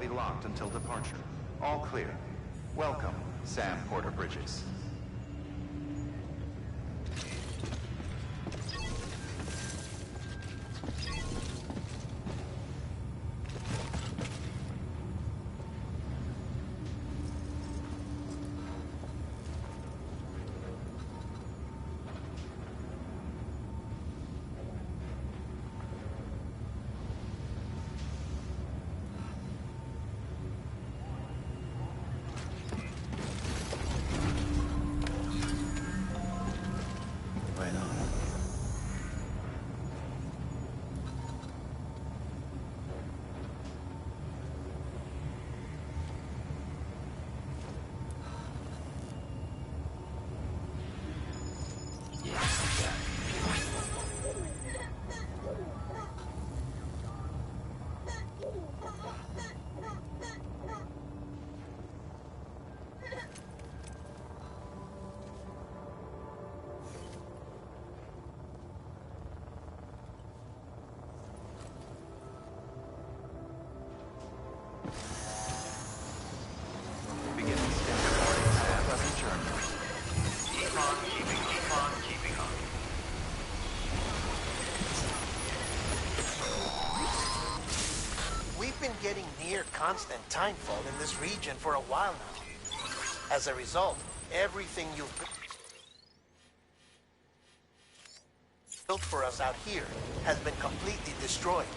be locked until departure. All clear. Welcome, Sam Porter-Bridges. Getting near constant timefall in this region for a while now. As a result, everything you've built for us out here has been completely destroyed.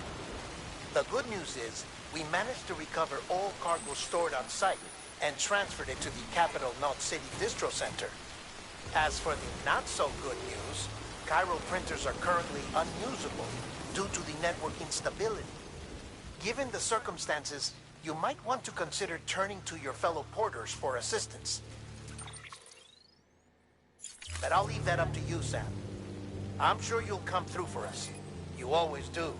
The good news is, we managed to recover all cargo stored on site and transferred it to the Capital Knot City Distro Center. As for the not-so-good news, Chiral printers are currently unusable due to the network instability. Given the circumstances, you might want to consider turning to your fellow porters for assistance. But I'll leave that up to you, Sam. I'm sure you'll come through for us. You always do.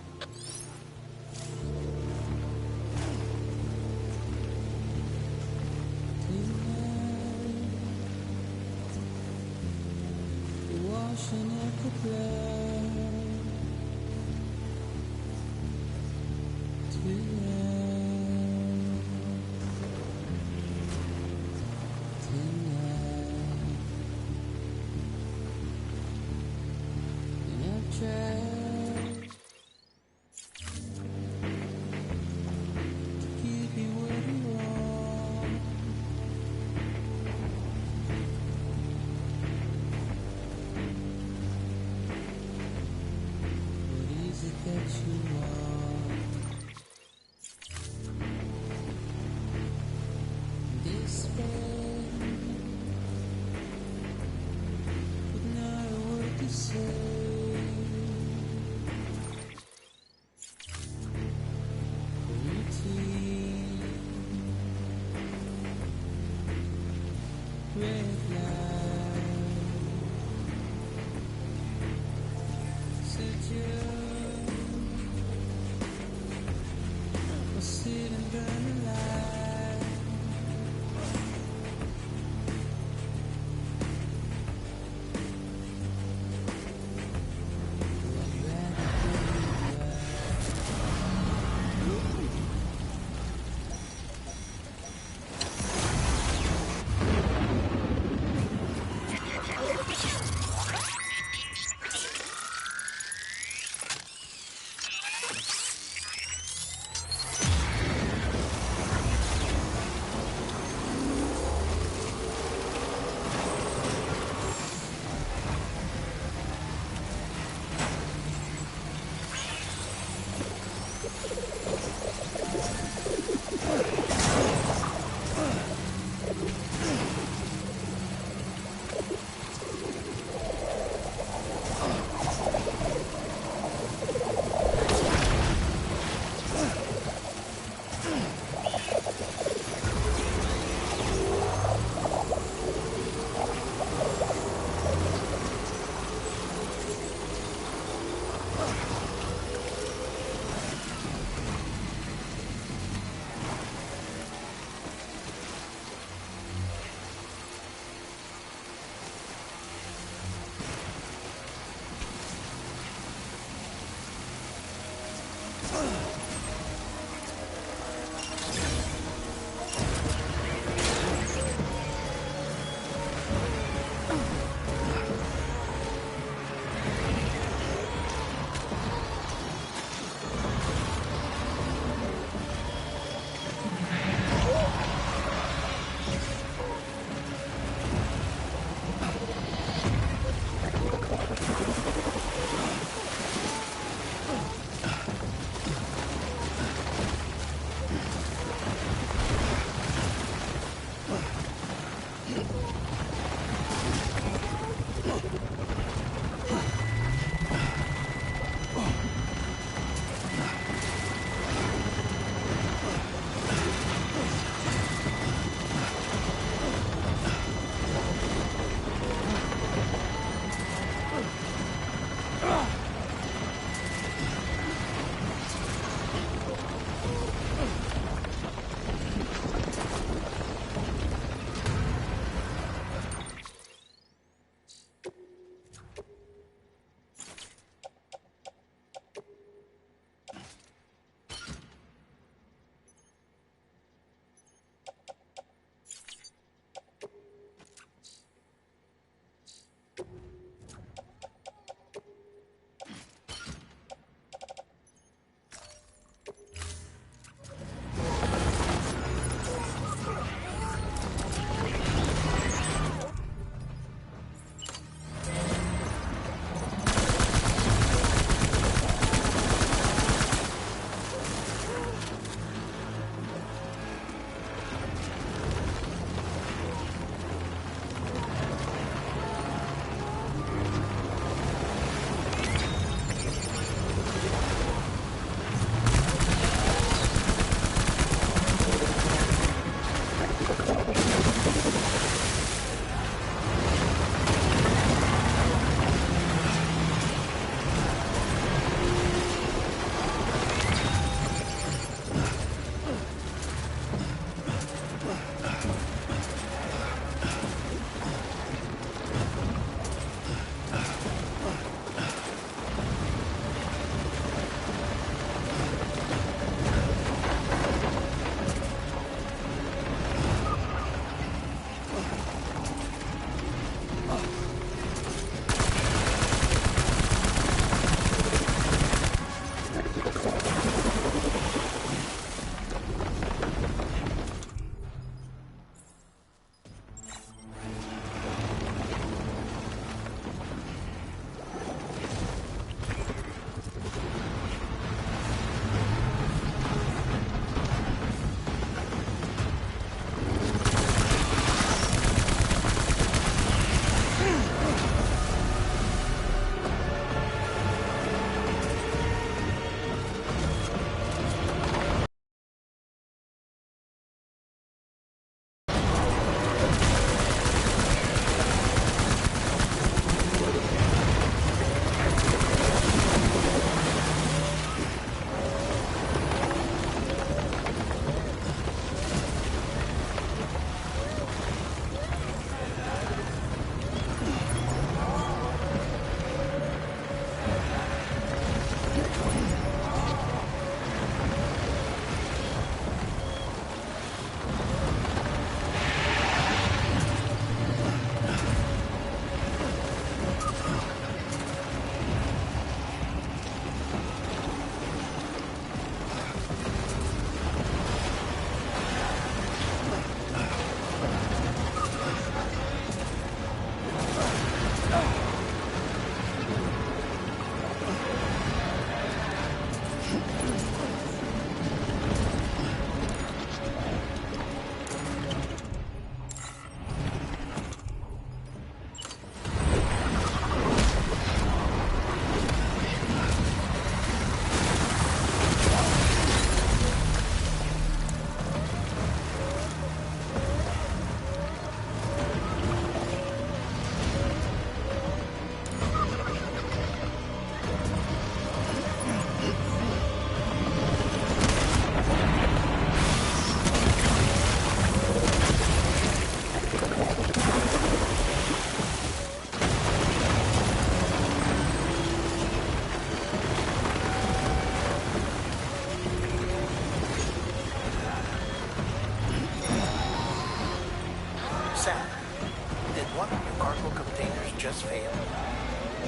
just failed?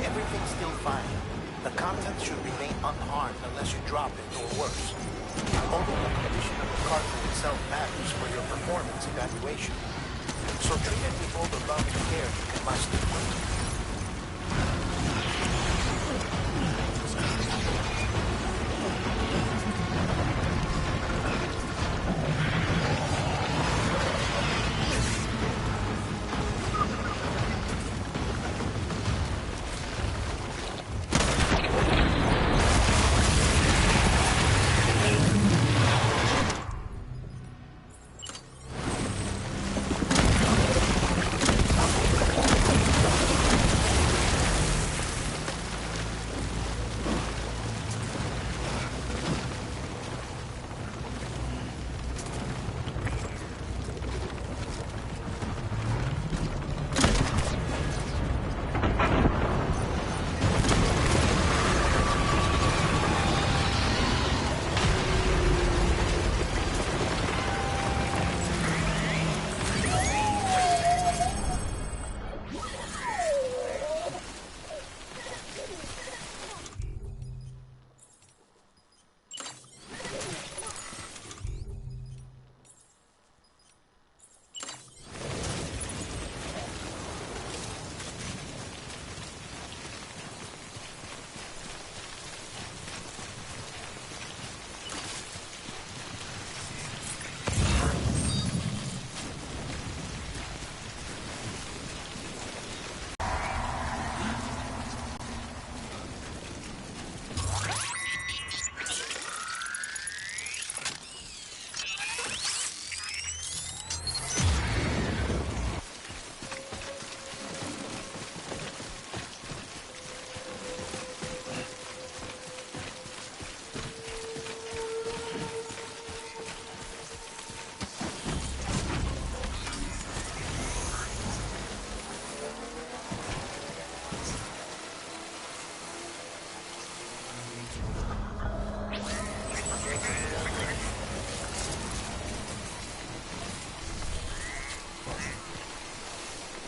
Everything's still fine. The contents should remain unharmed unless you drop it, or worse. Only the condition of the cargo itself matters for your performance evaluation. So treat it with all the love and care you can muster.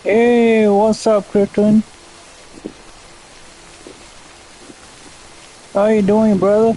Hey, what's up, Krypton? How you doing, brother?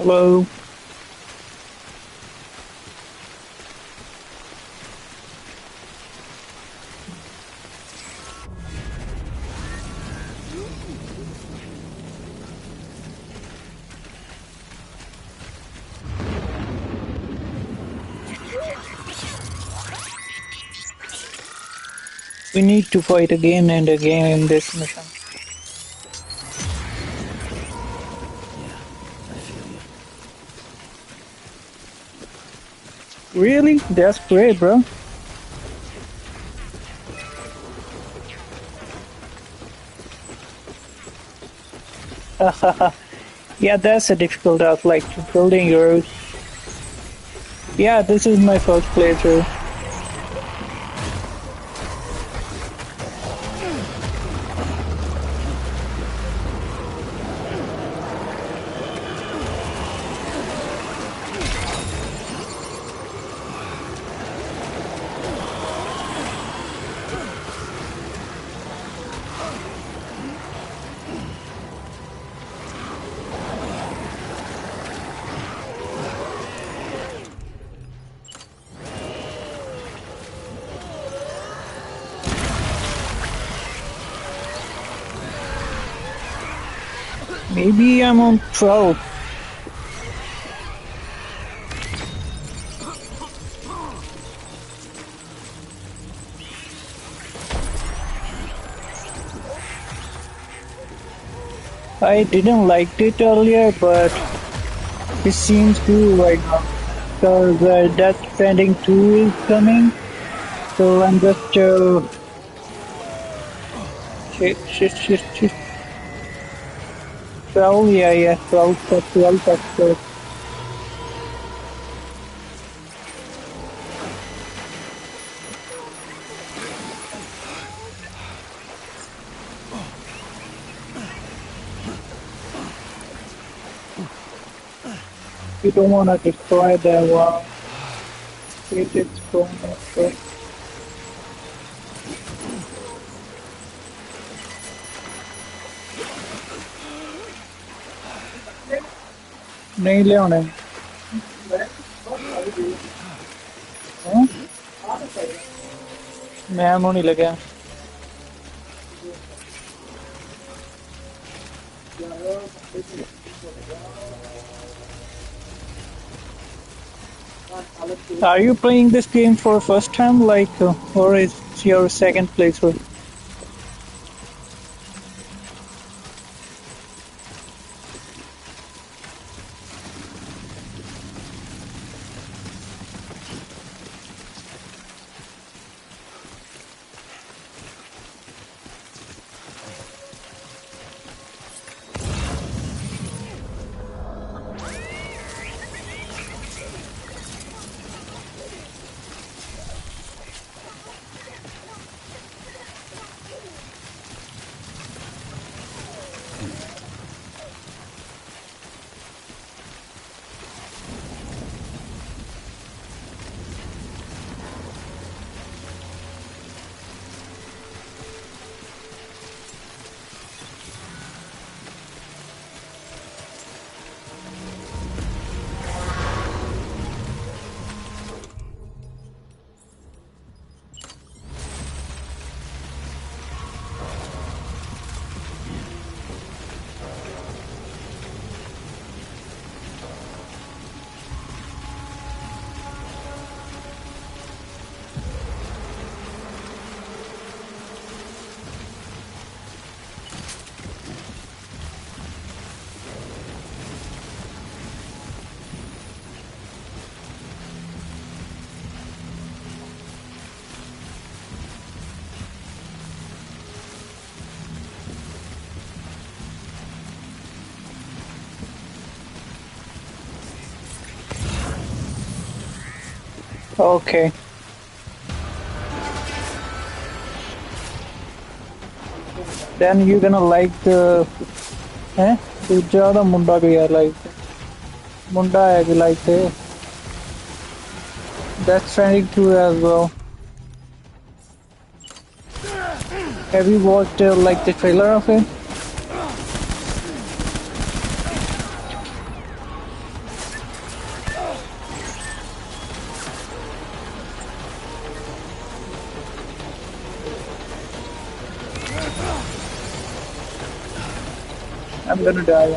Hello. We need to fight again and again in this mission. Really? That's great, bro. Yeah, that's a difficult task, like building your Yeah, this is my first playthrough. Maybe I'm on 12. I didn't like it earlier, but it seems cool right now. Because Death Stranding 2 is coming, so I'm just shit. 12, yeah, 12, that's good. You don't want to destroy the wall. It's going to नहीं ले आने मैं नहीं लगा Are you playing this game for first time, or is it your second playthrough? Okay. Then you're gonna like the ਦੂਜਾ ਦਾ ਮੁੰਡਾ ਵੀ ਹੈ ਮੁੰਡਾ ਹੈ ਕਿ Death Stranding 2 as well. Have you watched the trailer of it? I'm gonna die.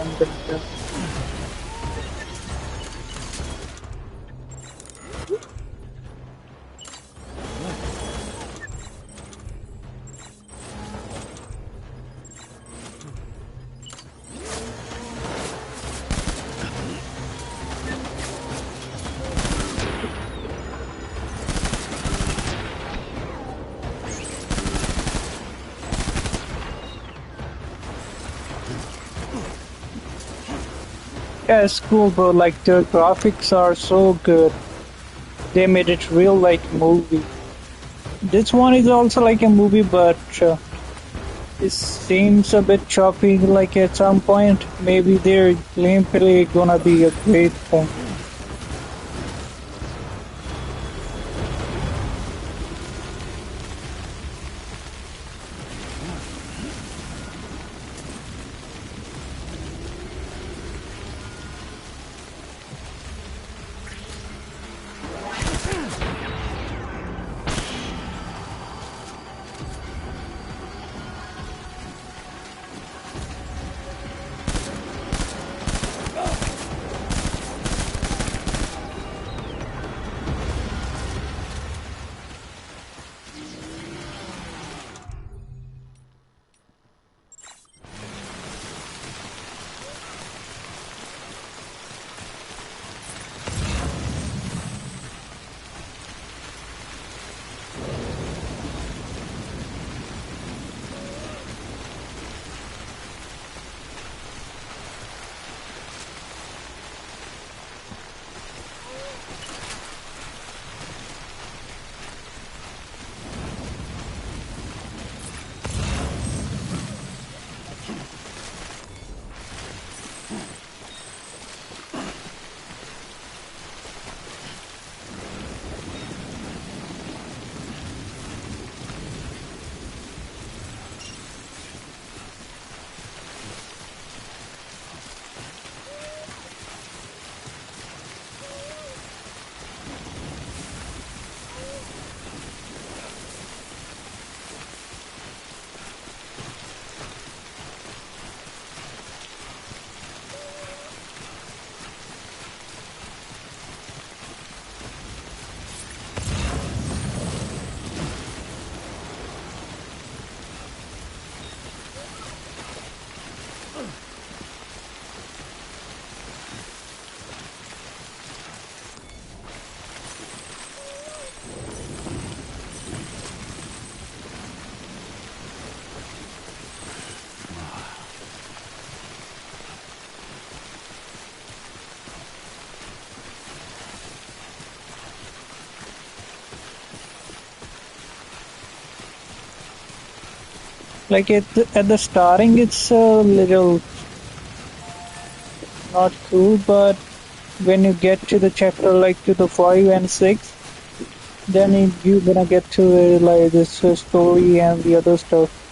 Yeah, it's cool, bro. Like, the graphics are so good. they made it real like movie. This one is also like a movie, but it seems a bit choppy. Like at some point, maybe their gameplay gonna be a great thing. Like at the starting, it's a little not cool, but when you get to the chapter like to the 5 and 6, then you're gonna get to like this story and the other stuff.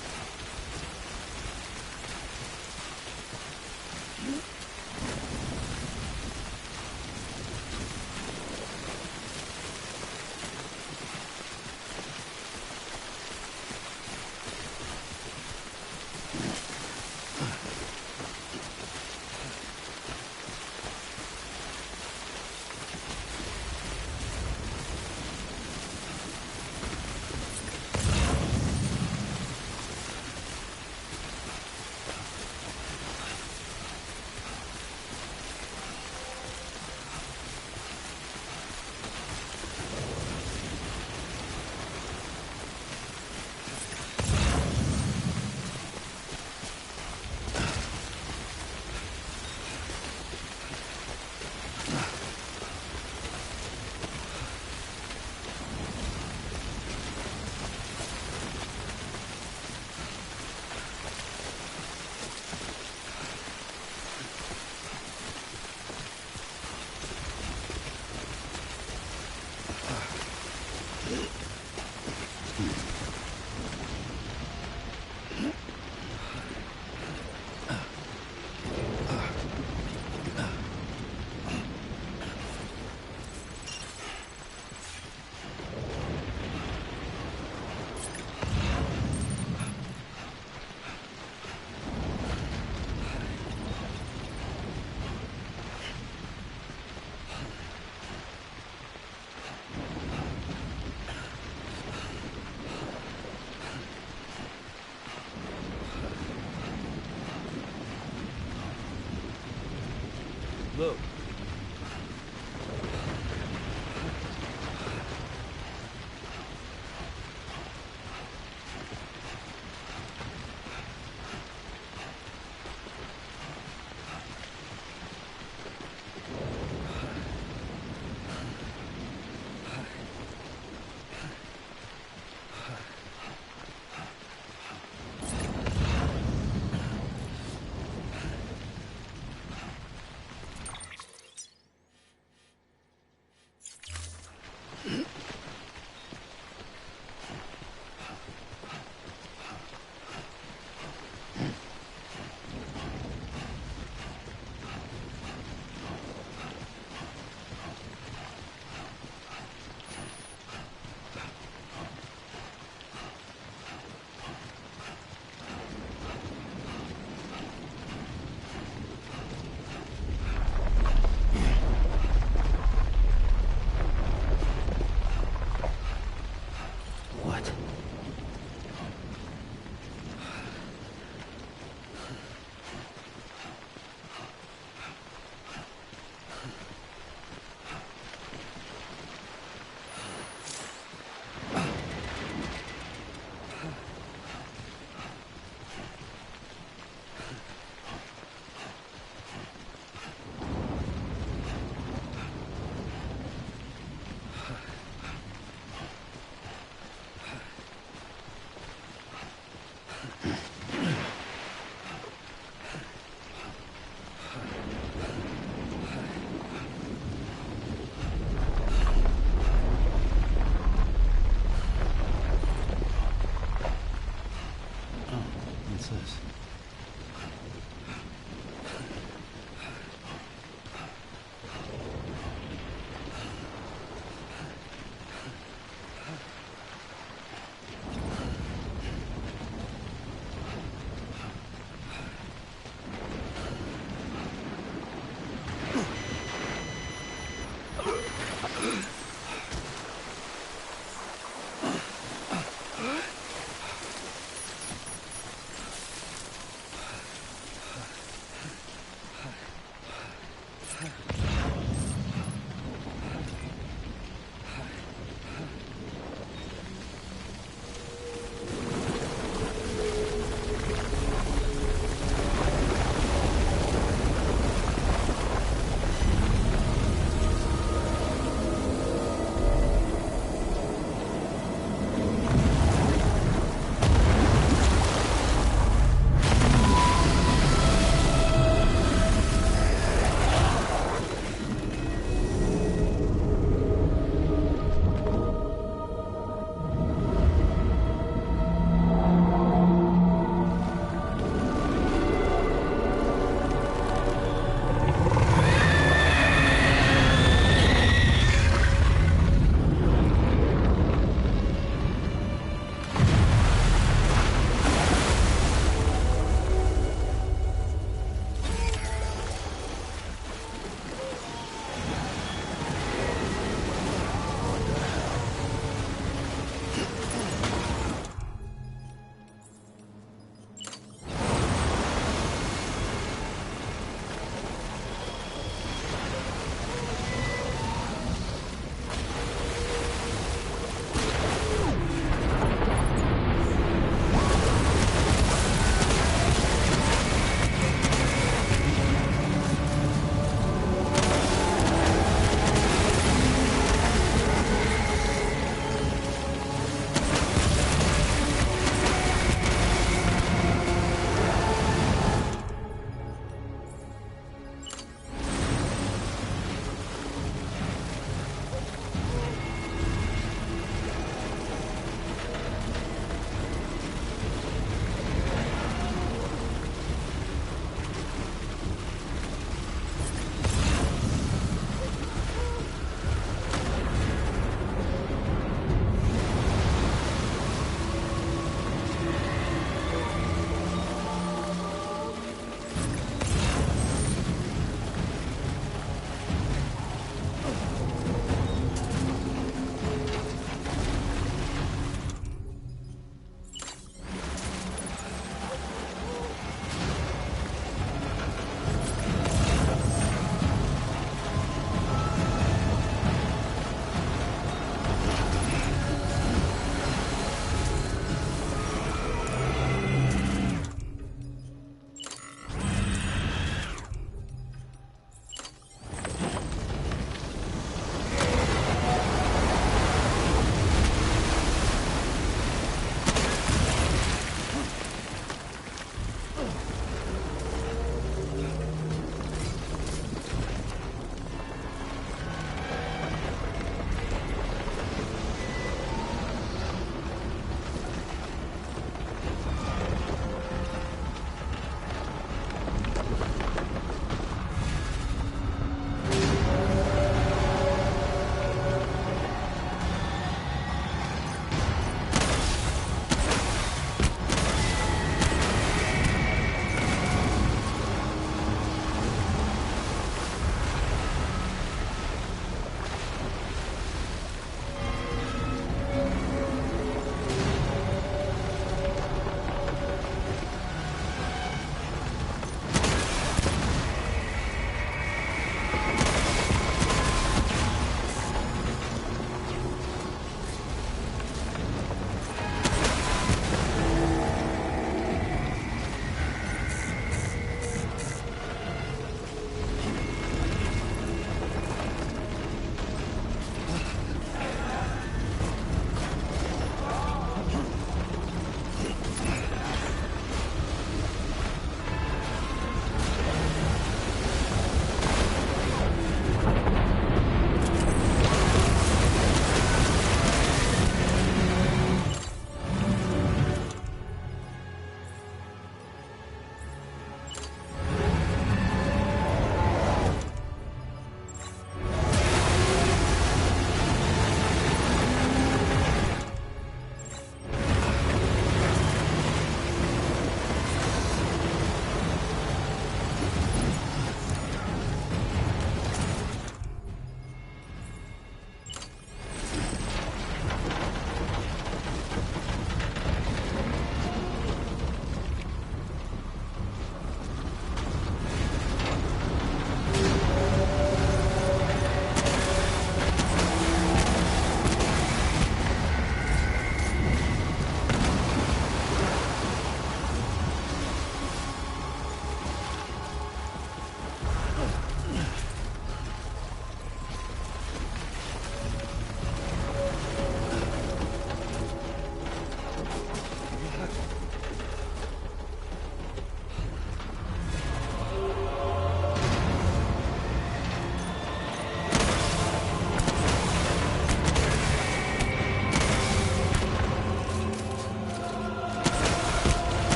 Look.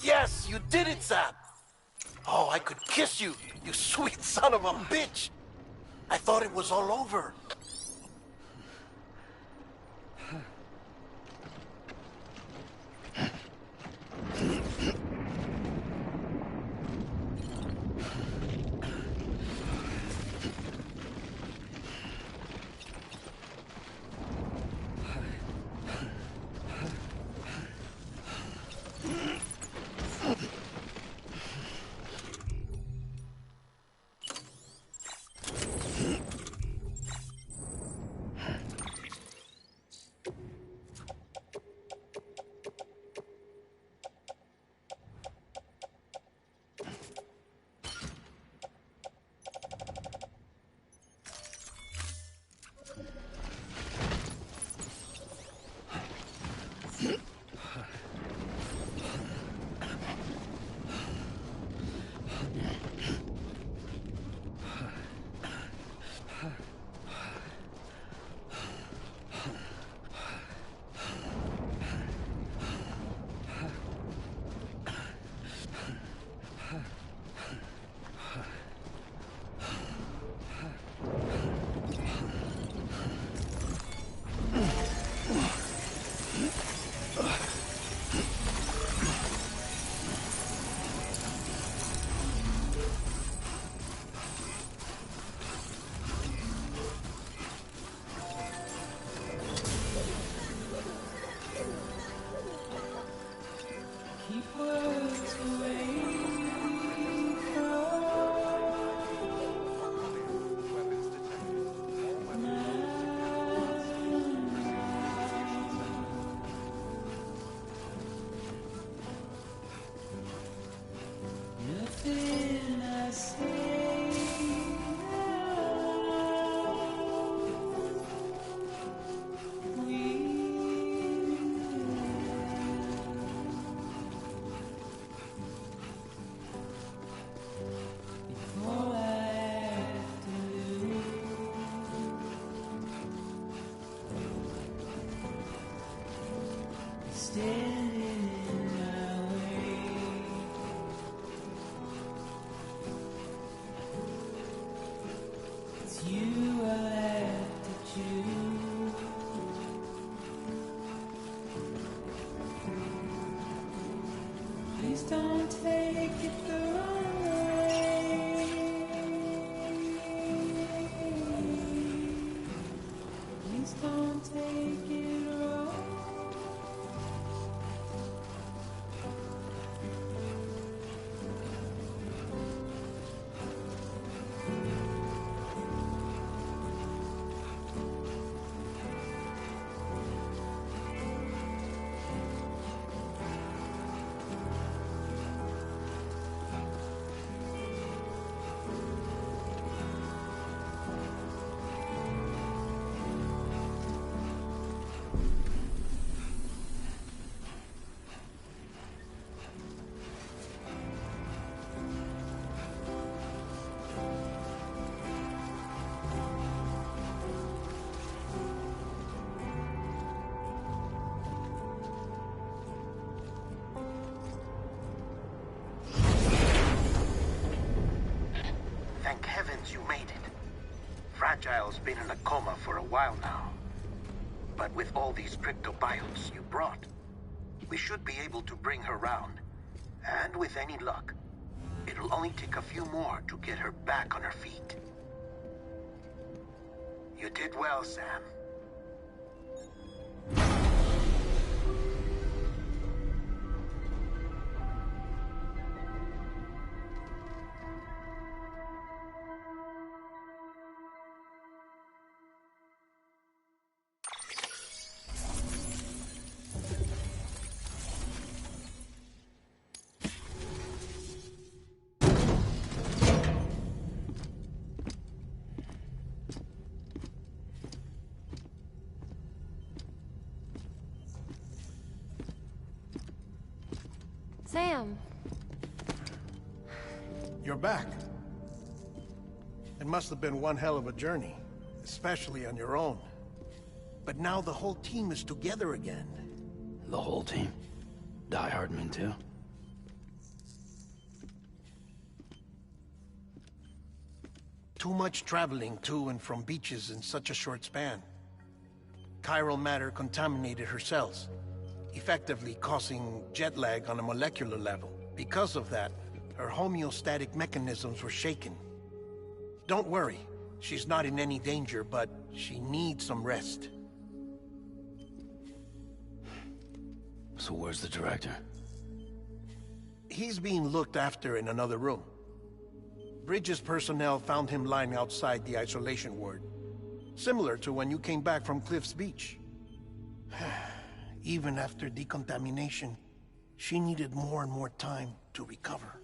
Yes, you did it, Sam! Oh, I could kiss you, you sweet son of a bitch! I thought it was all over. Thank heavens you made it. Fragile's been in a coma for a while now. But with all these cryptobiotes you brought, we should be able to bring her round. And with any luck, it'll only take a few more to get her back on her feet. You did well, Sam. Sam. You're back. It must have been one hell of a journey, especially on your own. But now the whole team is together again. The whole team? Die Hardman too? Too much traveling to and from beaches in such a short span. Chiral matter contaminated her cells, effectively causing jet lag on a molecular level. Because of that, her homeostatic mechanisms were shaken. Don't worry, she's not in any danger, but she needs some rest. So where's the director? He's being looked after in another room. Bridges personnel found him lying outside the isolation ward. Similar to when you came back from Cliff's Beach. Even after decontamination, she needed more and more time to recover.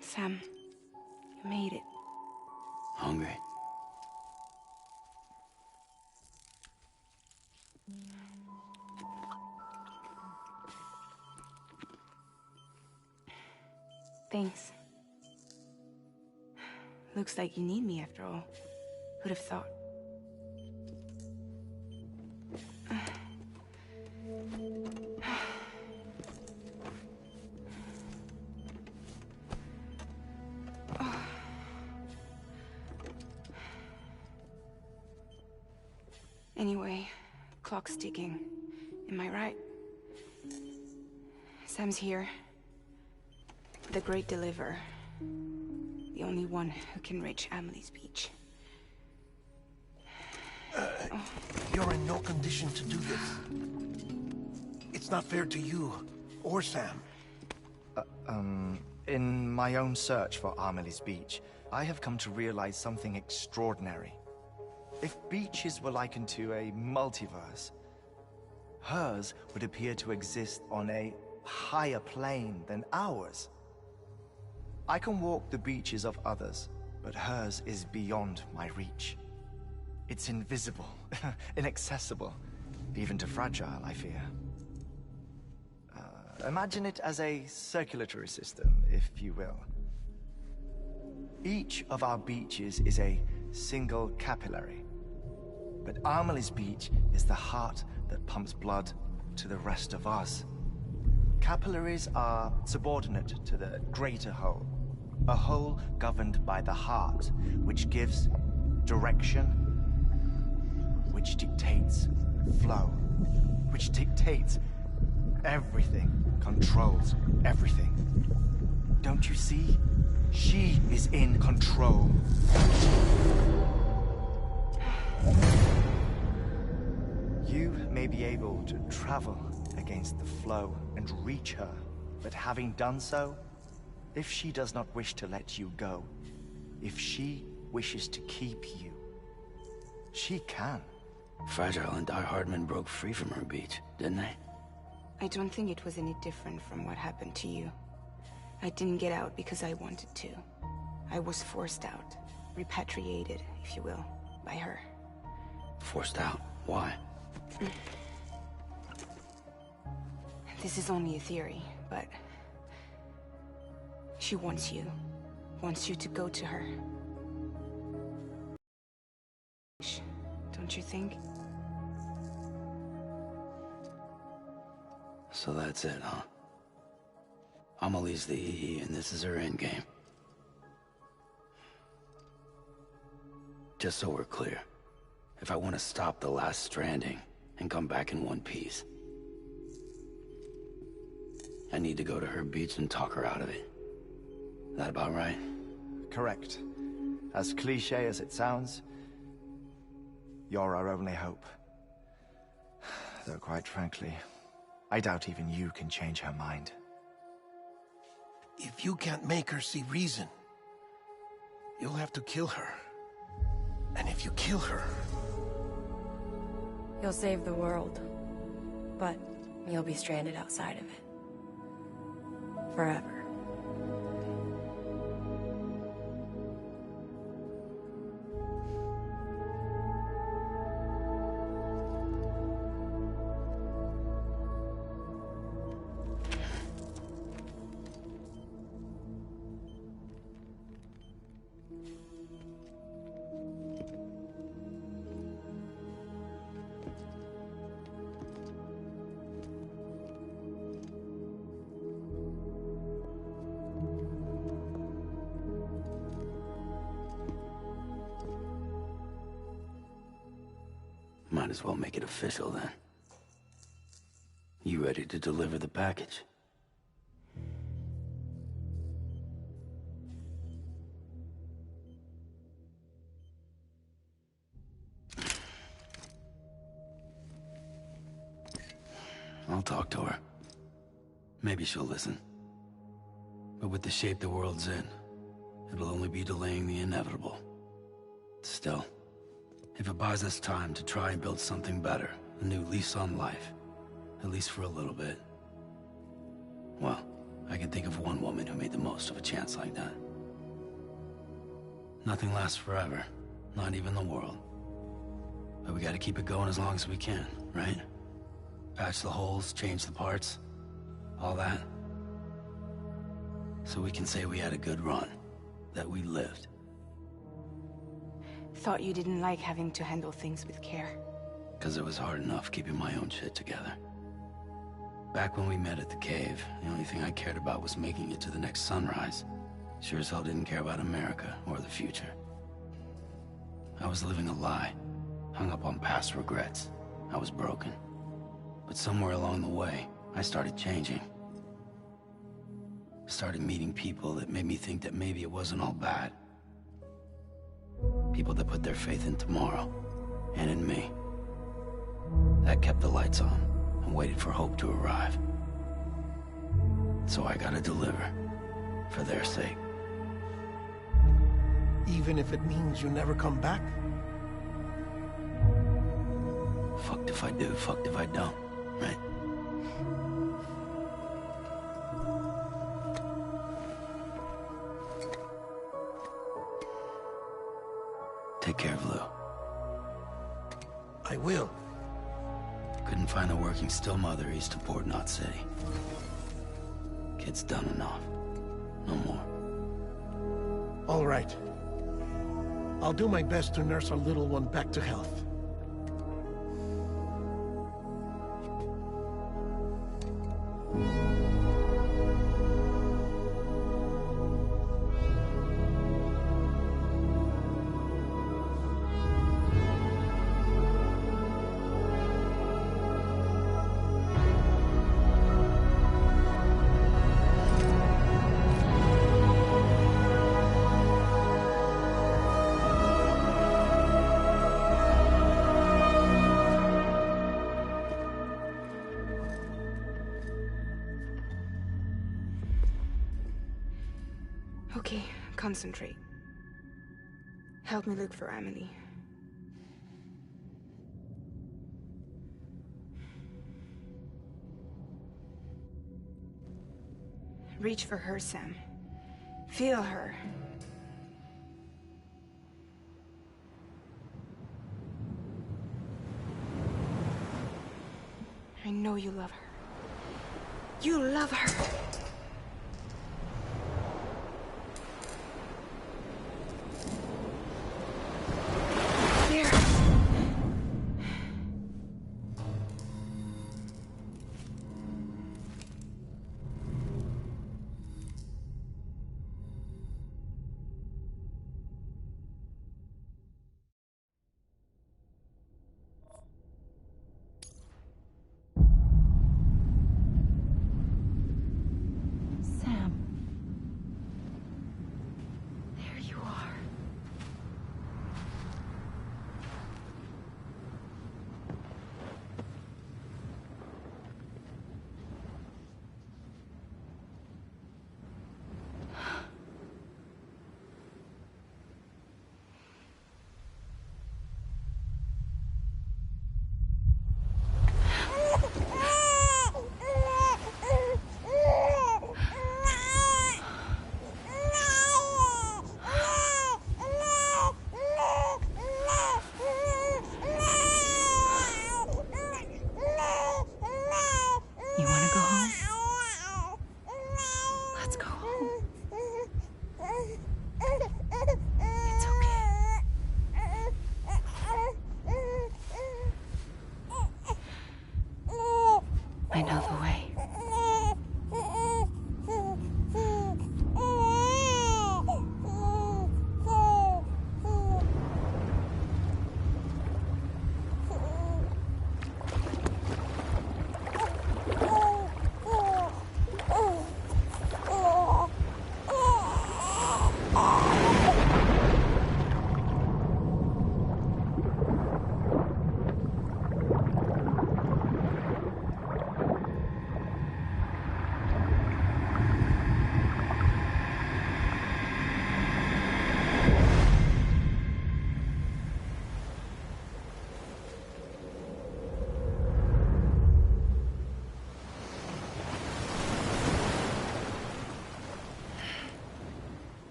Sam, you made it. Hungry? Thanks. Looks like you need me after all. Who'd have thought? Anyway, clock's ticking. Am I right? Sam's here. The Great Deliverer. The only one who can reach Amelie's Beach. You're in no condition to do this. It's not fair to you, or Sam. In my own search for Amelie's Beach, I have come to realize something extraordinary. If beaches were likened to a multiverse, hers would appear to exist on a higher plane than ours. I can walk the beaches of others, but hers is beyond my reach. It's invisible, inaccessible, even to fragile, I fear. Imagine it as a circulatory system, if you will. Each of our beaches is a single capillary, but Amelie's Beach is the heart that pumps blood to the rest of us. Capillaries are subordinate to the greater whole, a whole governed by the heart, which gives direction, which dictates flow, which dictates everything, controls everything. Don't you see? She is in control. You may be able to travel against the flow and reach her, but having done so, if she does not wish to let you go, if she wishes to keep you, she can. Fragile and Die Hardman broke free from her beach, didn't they? I don't think it was any different from what happened to you. I didn't get out because I wanted to. I was forced out, repatriated, if you will, by her. Forced out? Why? This is only a theory, but she wants you to go to her. Don't you think? So that's it, huh? Amelie's the EE, and this is her endgame. Just so we're clear, if I want to stop the last stranding and come back in one piece, I need to go to her beach and talk her out of it. That about right? Correct. As cliche as it sounds, you're our only hope. Though quite frankly, I doubt even you can change her mind. If you can't make her see reason, you'll have to kill her. And if you kill her... You'll save the world, but you'll be stranded outside of it. Forever. might as well make it official then. You ready to deliver the package? I'll talk to her. Maybe she'll listen. But with the shape the world's in, it'll only be delaying the inevitable. Still, if it buys us time to try and build something better, a new lease on life, at least for a little bit, well, I can think of one woman who made the most of a chance like that. Nothing lasts forever, not even the world. But we gotta keep it going as long as we can, right? Patch the holes, change the parts, all that. So we can say we had a good run, that we lived. Thought you didn't like having to handle things with care. 'Cause it was hard enough keeping my own shit together. Back when we met at the cave, the only thing I cared about was making it to the next sunrise. Sure as hell didn't care about America or the future. I was living a lie, hung up on past regrets. I was broken. But somewhere along the way, I started changing. Started meeting people that made me think that maybe it wasn't all bad. People that put their faith in tomorrow, and in me. That kept the lights on, and waited for hope to arrive. So I gotta deliver, for their sake. Even if it means you never come back? Fucked if I do, fucked if I don't, right? Take care of Lou. I will. Couldn't find a working still mother east of Port Knot City. Kid's done enough. No more. All right. I'll do my best to nurse our little one back to health. Okay, concentrate. Help me look for Emily. Reach for her, Sam. Feel her. I know you love her. You love her! There!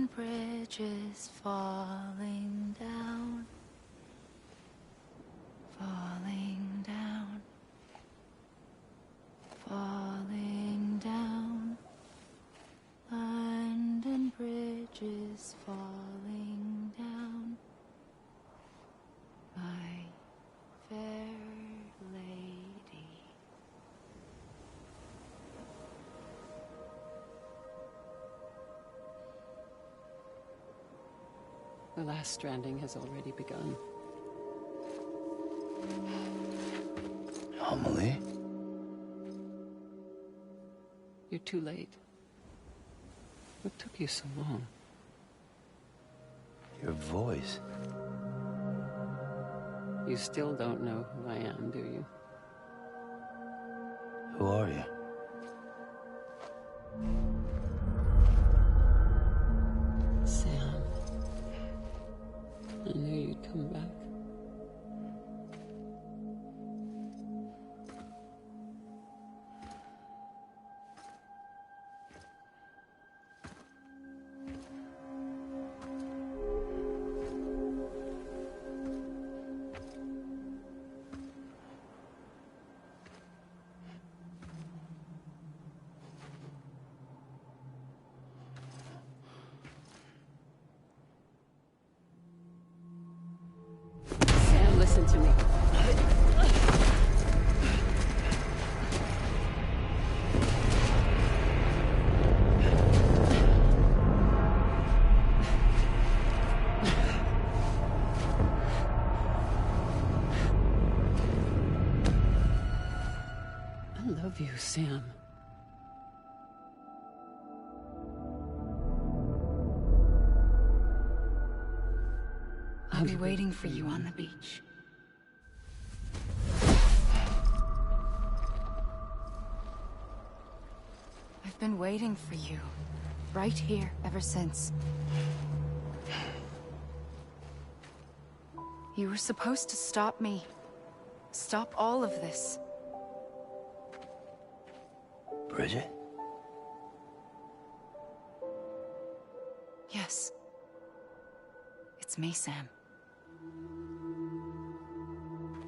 and bridges falling down, falling down, falling down. London Bridge is falling down, my fair lady. The last stranding has already begun. Amelie? You're too late. What took you so long? Your voice. You still don't know who I am, do you? Who are you? Sam. I knew you'd come back. Sam, listen to me. I love you, Sam. I'll be waiting for you on the beach. I've been waiting for you, right here, ever since. You were supposed to stop me. Stop all of this. Bridget? Yes. It's me, Sam.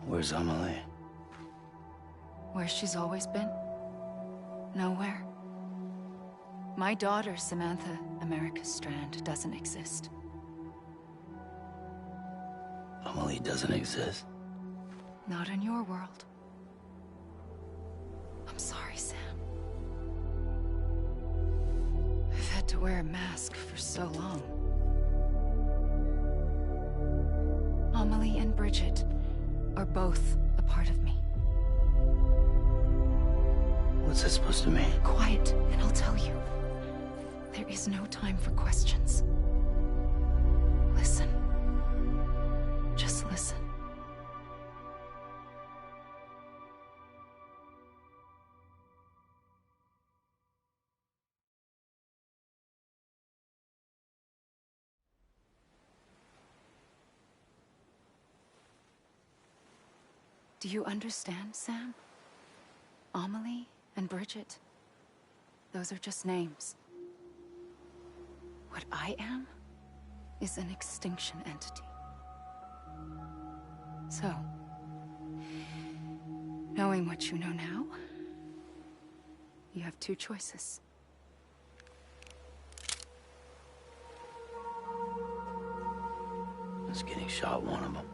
Where's Amelie? Where she's always been. Nowhere. My daughter, Samantha America Strand, doesn't exist. Amelie doesn't exist. Not in your world. I'm sorry, Sam. I've had to wear a mask for so long. Amelie and Bridget are both a part of me. What's that supposed to mean? Quiet, and I'll tell you. There is no time for questions. Listen. Just listen. Do you understand, Sam? Amelie and Bridget, those are just names. What I am is an extinction entity. So, knowing what you know now, you have two choices. Is getting shot one of them?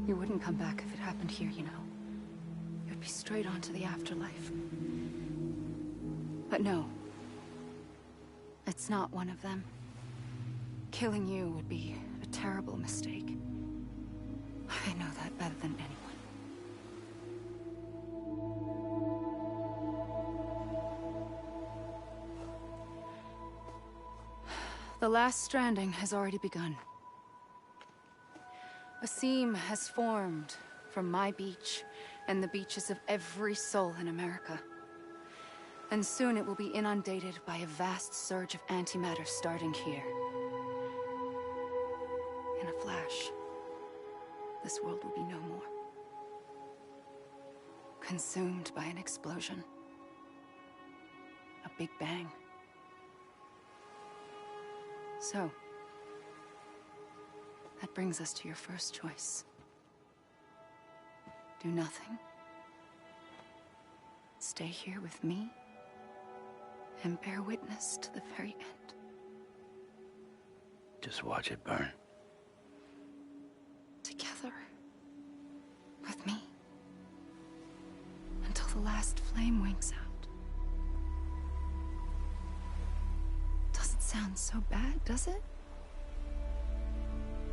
You wouldn't come back if it happened here, you know. You'd be straight on to the afterlife. But no. It's not one of them. Killing you would be a terrible mistake. I know that better than anyone. The last stranding has already begun. A seam has formed from my beach and the beaches of every soul in America. And soon it will be inundated by a vast surge of antimatter starting here. In a flash, this world will be no more. Consumed by an explosion. A big bang. So, that brings us to your first choice. Do nothing. Stay here with me and bear witness to the very end. Just watch it burn. Together. With me. Until the last flame winks out. Doesn't sound so bad, does it?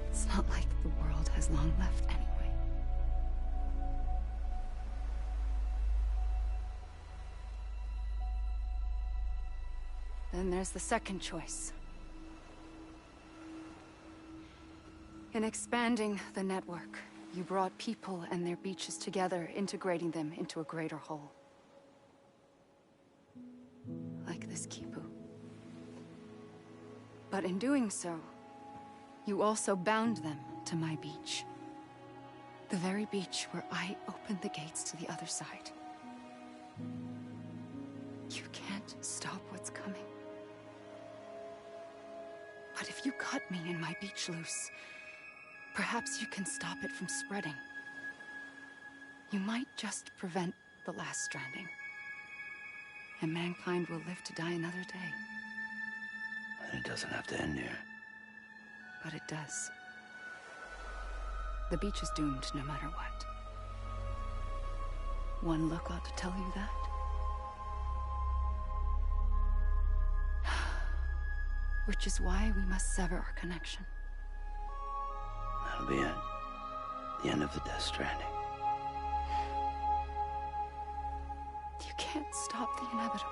It's not like the world has long left anyway. Then there's the second choice. In expanding the network, you brought people and their beaches together, integrating them into a greater whole. Like this Kipu. But in doing so, you also bound them to my beach. The very beach where I opened the gates to the other side. You can't stop what's coming. But if you cut me and my beach loose, perhaps you can stop it from spreading. You might just prevent the last stranding. And mankind will live to die another day. And it doesn't have to end here. But it does. The beach is doomed no matter what. One look ought to tell you that. Which is why we must sever our connection. That'll be it. The end of the Death Stranding. You can't stop the inevitable.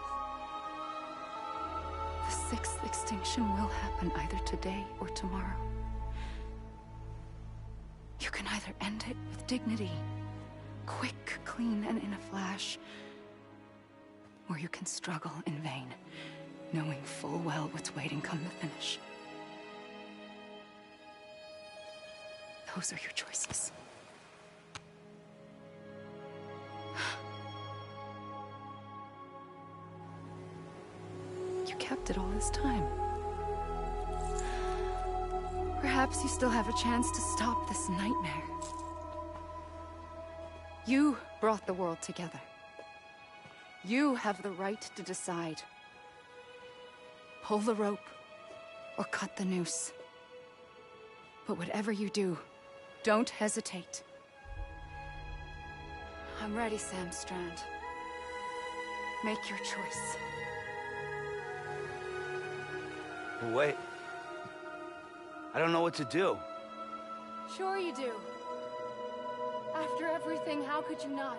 The sixth extinction will happen either today or tomorrow. You can either end it with dignity, quick, clean, and in a flash, or you can struggle in vain, knowing full well what's waiting come the finish. Those are your choices. You kept it all this time. Perhaps you still have a chance to stop this nightmare. You brought the world together. You have the right to decide. Pull the rope or cut the noose. But whatever you do, don't hesitate. I'm ready, Sam Strand. Make your choice. Wait. I don't know what to do. Sure you do. After everything, how could you not?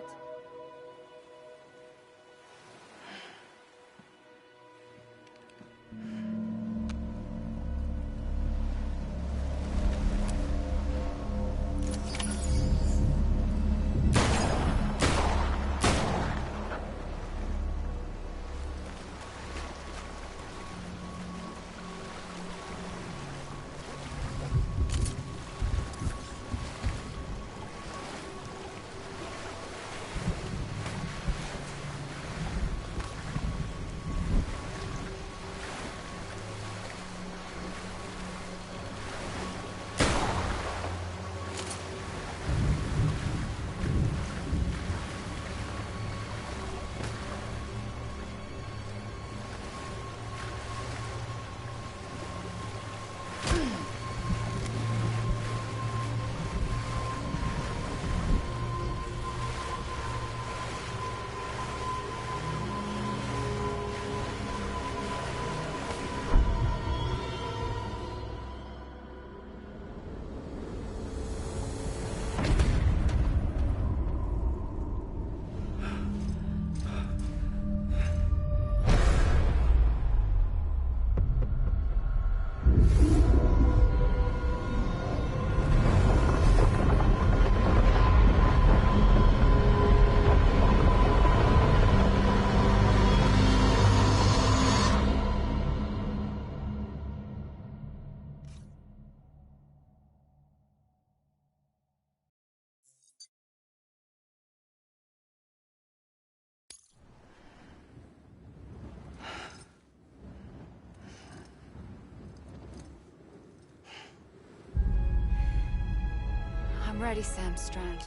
I'm ready, Sam Strand.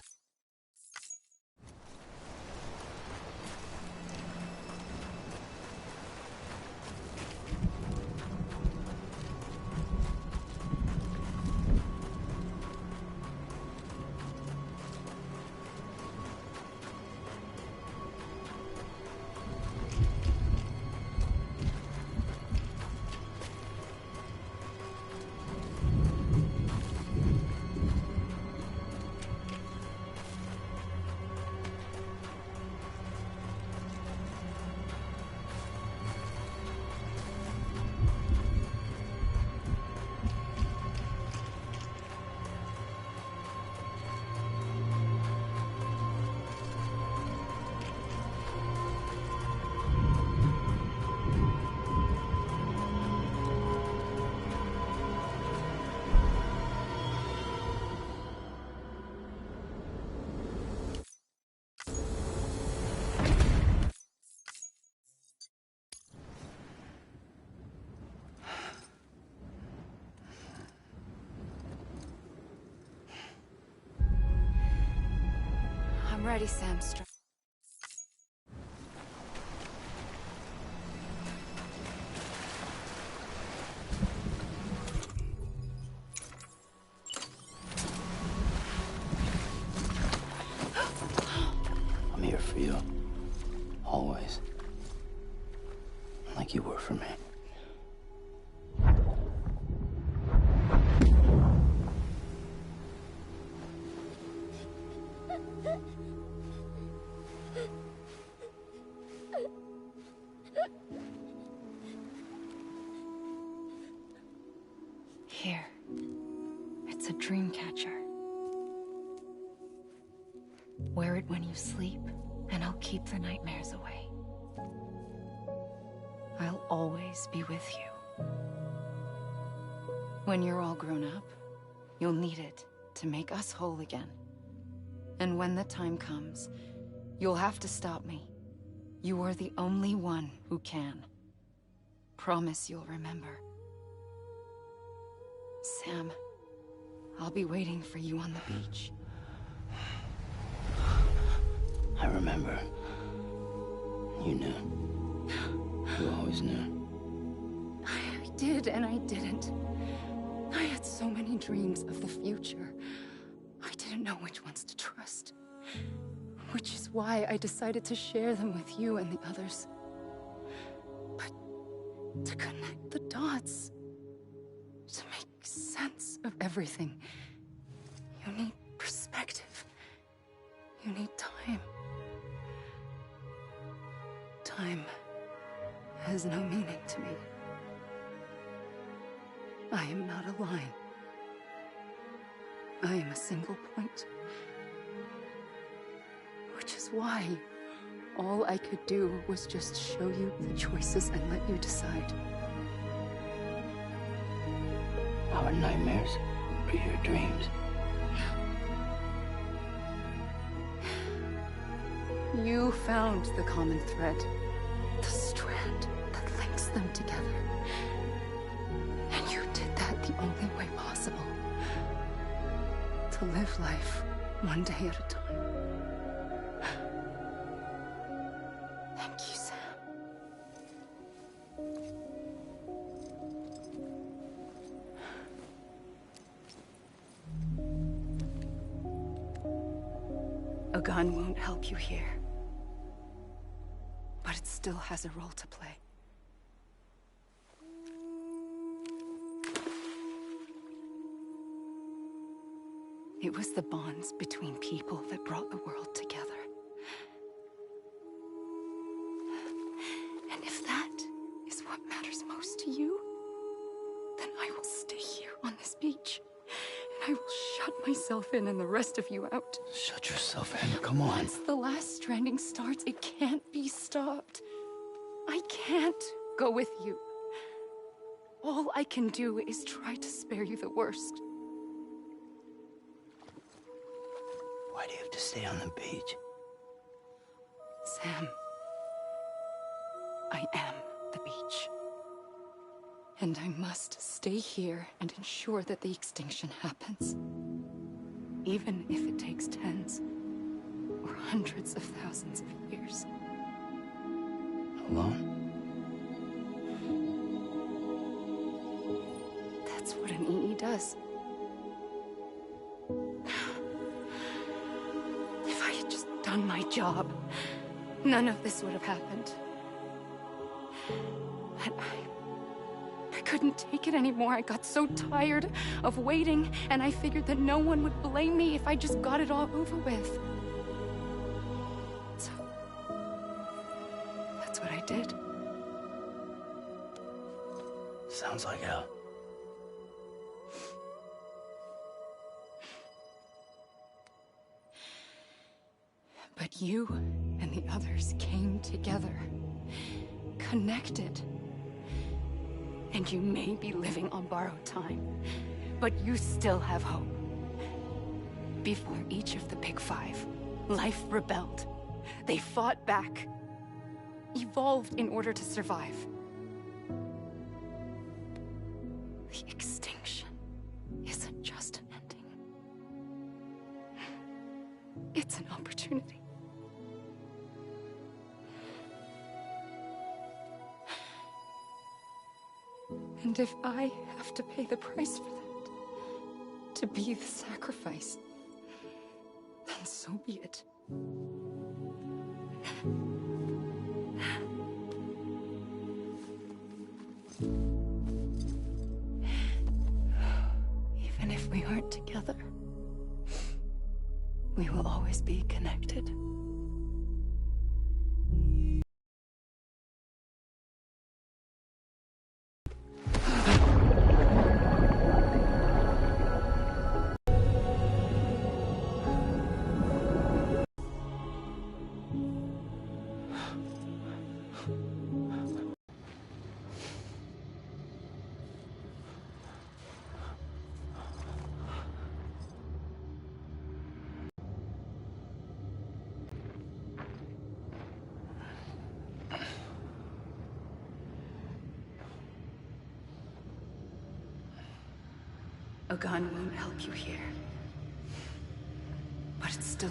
I'm ready, Sam Strand. I'm here for you. Always. Like you were for me. Here. It's a dream catcher. Wear it when you sleep, and I'll keep the nightmares away. I'll always be with you. When you're all grown up, you'll need it to make us whole again. And when the time comes, you'll have to stop me. You are the only one who can. Promise you'll remember. Sam, I'll be waiting for you on the beach. I remember. You knew. You always knew. I did and I didn't. I had so many dreams of the future. I didn't know which ones to trust. Which is why I decided to share them with you and the others. But to connect the dots, to make sense of everything, you need perspective. You need time. Time has no meaning to me. I am not a line. I am a single point. Which is why all I could do was just show you the choices and let you decide. Our nightmares are your dreams. You found the common thread, the strand that links them together. And you did that the only way possible. To live life one day at a time. Thank you, Sam. A gun won't help you here. But it still has a role to play. It was the bonds between people that brought the world together. And if that is what matters most to you, then I will stay here on this beach. And I will shut myself in and the rest of you out. Shut yourself in, come on. Once the last stranding starts, it can't be stopped. I can't go with you. All I can do is try to spare you the worst. Why do you have to stay on the beach? Sam, I am the beach. And I must stay here and ensure that the extinction happens. even if it takes tens or hundreds of thousands of years. Alone? That's what an EE does. If I had just done my job, none of this would have happened. But I couldn't take it anymore. I got so tired of waiting, and I figured that no one would blame me if I just got it all over with. So, that's what I did. Sounds like hell. But you and the others came together, connected. And you may be living on borrowed time, but you still have hope. Before each of the Big Five, life rebelled. They fought back, evolved in order to survive. The extinction isn't just an ending. It's an opportunity. And if I have to pay the price for that, to be the sacrifice, then so be it. Even if we aren't together, we will always be connected. A gun won't help you here, but it's still...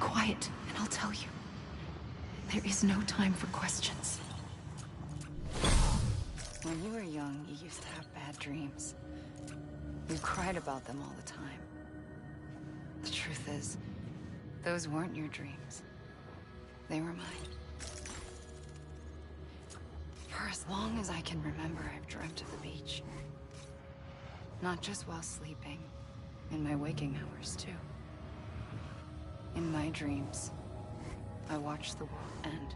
Quiet, and I'll tell you. There is no time for questions. When you were young, you used to have bad dreams. You cried about them all the time. The truth is, those weren't your dreams. They were mine. For as long as I can remember, I've dreamt of the beach. Not just while sleeping, in my waking hours, too. In my dreams, I watched the world end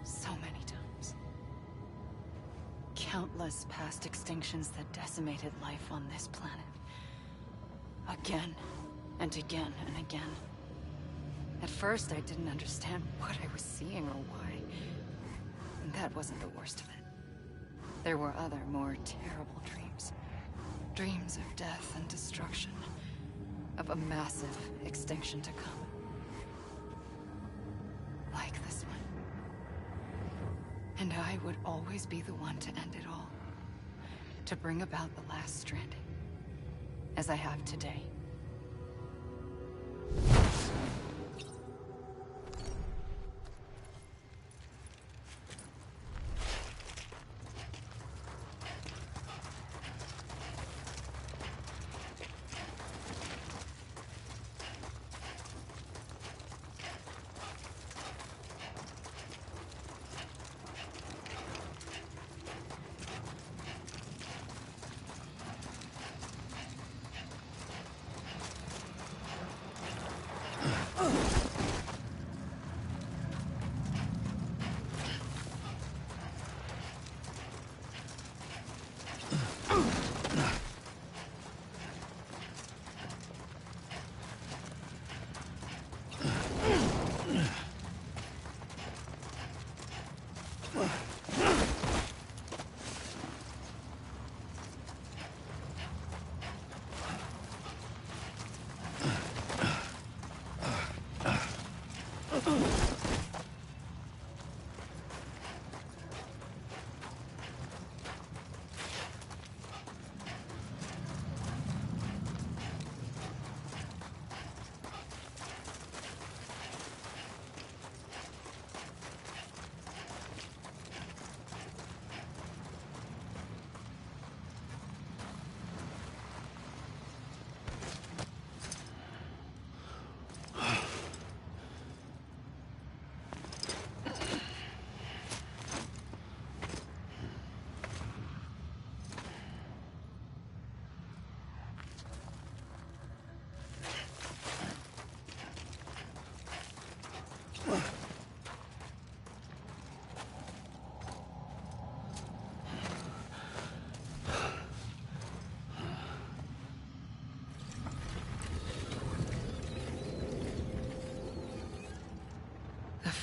so many times. Countless past extinctions that decimated life on this planet. Again, and again, and again. At first, I didn't understand what I was seeing or why. And that wasn't the worst of it. There were other, more terrible dreams. Dreams of death and destruction. Of a massive extinction to come. Like this one. And I would always be the one to end it all. To bring about the last stranding. As I have today.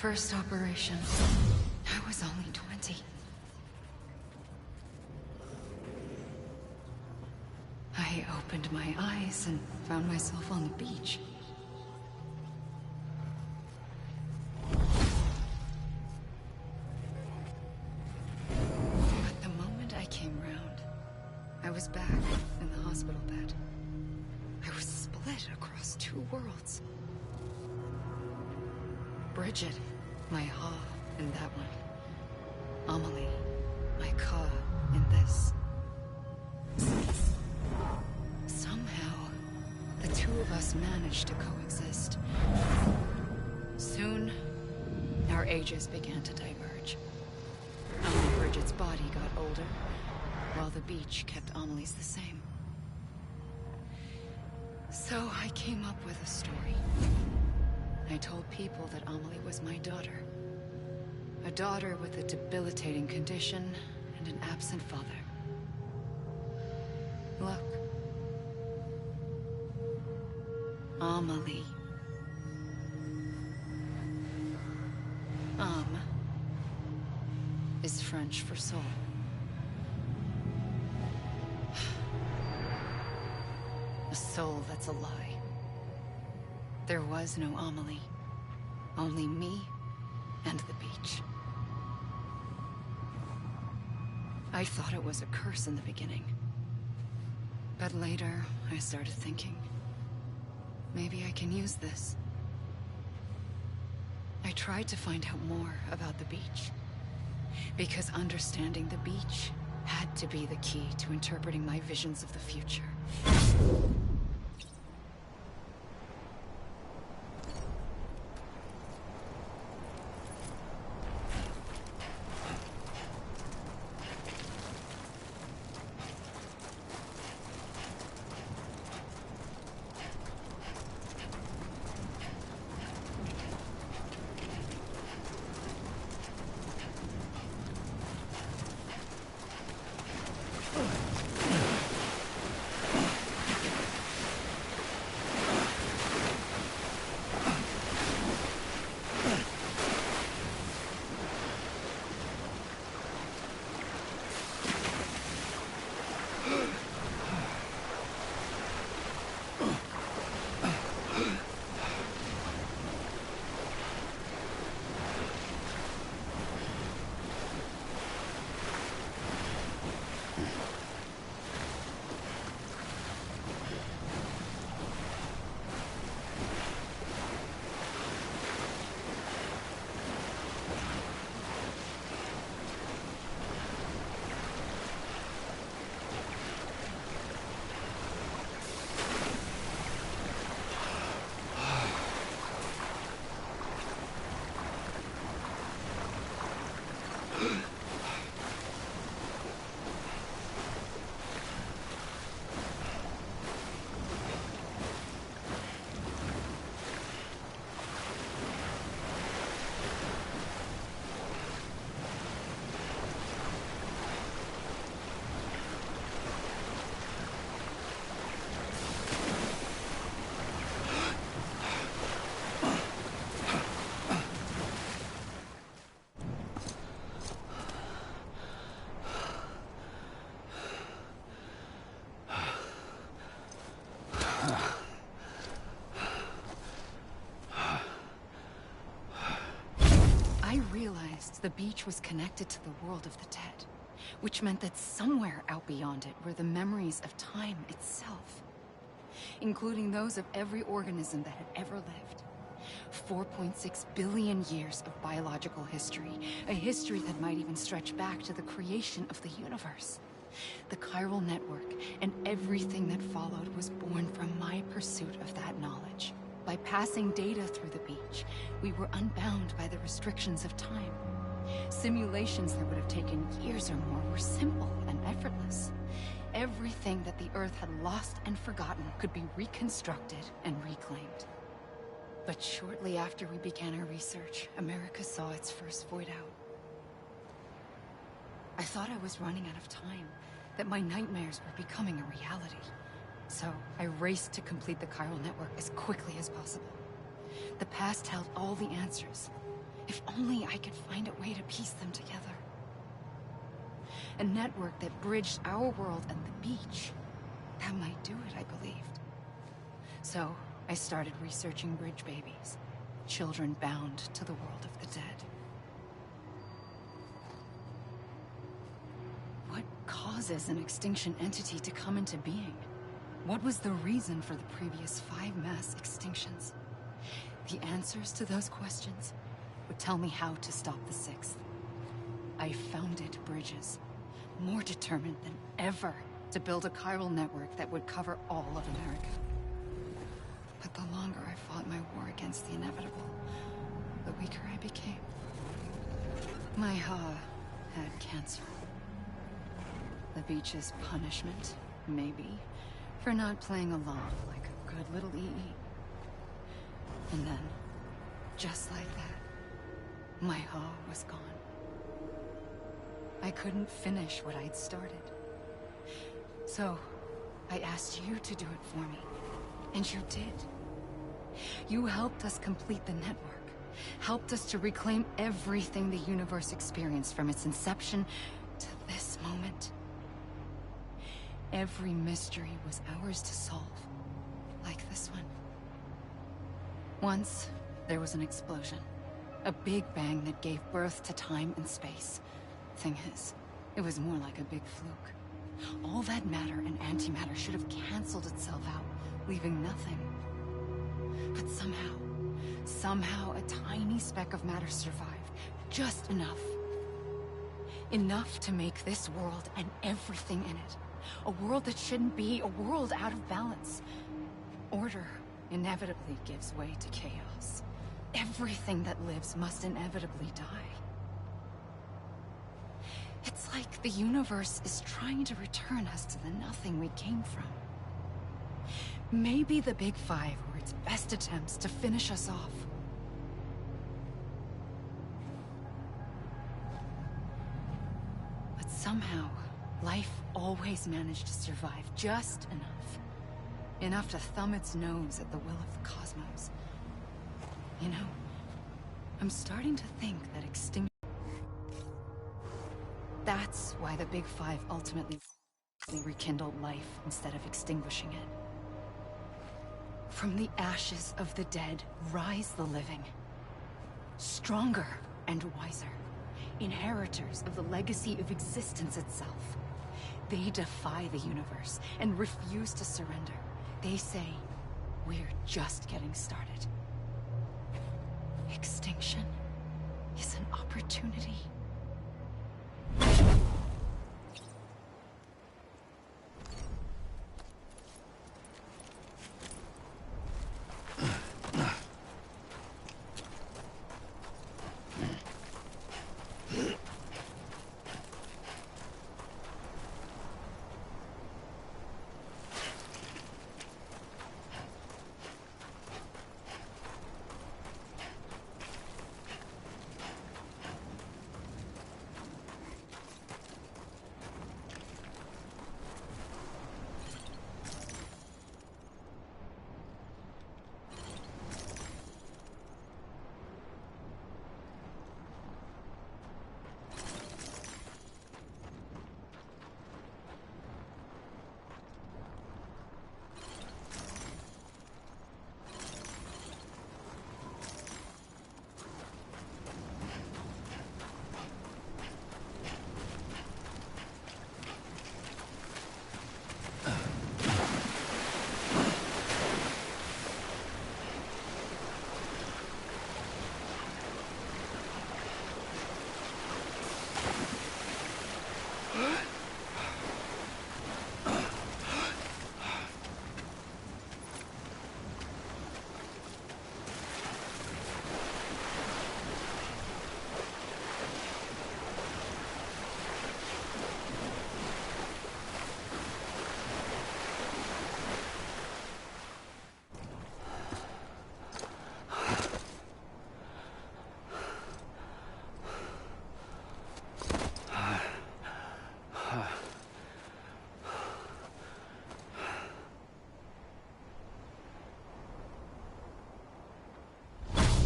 First operation, I was only 20. I opened my eyes and found myself on the beach. But the moment I came round, I was back in the hospital bed. I was split across two worlds. Bridget, my Ha in that one. Amelie, my Ka in this. Somehow, the two of us managed to coexist. Soon, our ages began to diverge. Bridget's body got older, while the beach kept Amelie's the same. So I came up with a story. I told people that Amelie was my daughter. A daughter with a debilitating condition and an absent father. Look. Amelie. Is French for soul. A soul that's a lie. There was no Amelie. Only me and the beach. I thought it was a curse in the beginning. But later, I started thinking, maybe I can use this. I tried to find out more about the beach. Because understanding the beach had to be the key to interpreting my visions of the future. I realized the beach was connected to the world of the dead, which meant that somewhere out beyond it were the memories of time itself, including those of every organism that had ever lived. 4.6 billion years of biological history, a history that might even stretch back to the creation of the universe. The chiral network and everything that followed was born from my pursuit of that knowledge. By passing data through the beach, we were unbound by the restrictions of time. Simulations that would have taken years or more were simple and effortless. Everything that the Earth had lost and forgotten could be reconstructed and reclaimed. But shortly after we began our research, America saw its first void out. I thought I was running out of time, that my nightmares were becoming a reality. So I raced to complete the chiral network as quickly as possible. The past held all the answers. If only I could find a way to piece them together. A network that bridged our world and the beach. That might do it, I believed. So I started researching bridge babies, children bound to the world of the dead. What causes an extinction entity to come into being? What was the reason for the previous 5 mass extinctions? The answers to those questions would tell me how to stop the 6th. I founded bridges, more determined than ever to build a chiral network that would cover all of America. But the longer I fought my war against the inevitable, the weaker I became. My Ha had cancer. The beach's punishment, maybe, for not playing along like a good little EE. And then, just like that, my Ha was gone. I couldn't finish what I'd started. So, I asked you to do it for me, and you did. You helped us complete the network, helped us to reclaim everything the universe experienced from its inception to this moment. Every mystery was ours to solve, like this one. Once, there was an explosion. A big bang that gave birth to time and space. Thing is, it was more like a big fluke. All that matter and antimatter should have canceled itself out, leaving nothing. But somehow a tiny speck of matter survived. Just enough. Enough to make this world and everything in it a world that shouldn't be, a world out of balance. Order inevitably gives way to chaos. Everything that lives must inevitably die. It's like the universe is trying to return us to the nothing we came from. Maybe the Big Five were its best attempts to finish us off. But somehow, life always managed to survive just enough. Enough to thumb its nose at the will of the cosmos. You know, I'm starting to think that extinction... That's why the Big Five ultimately rekindled life instead of extinguishing it. From the ashes of the dead, rise the living. Stronger and wiser. Inheritors of the legacy of existence itself. They defy the universe and refuse to surrender. They say, we're just getting started. Extinction is an opportunity.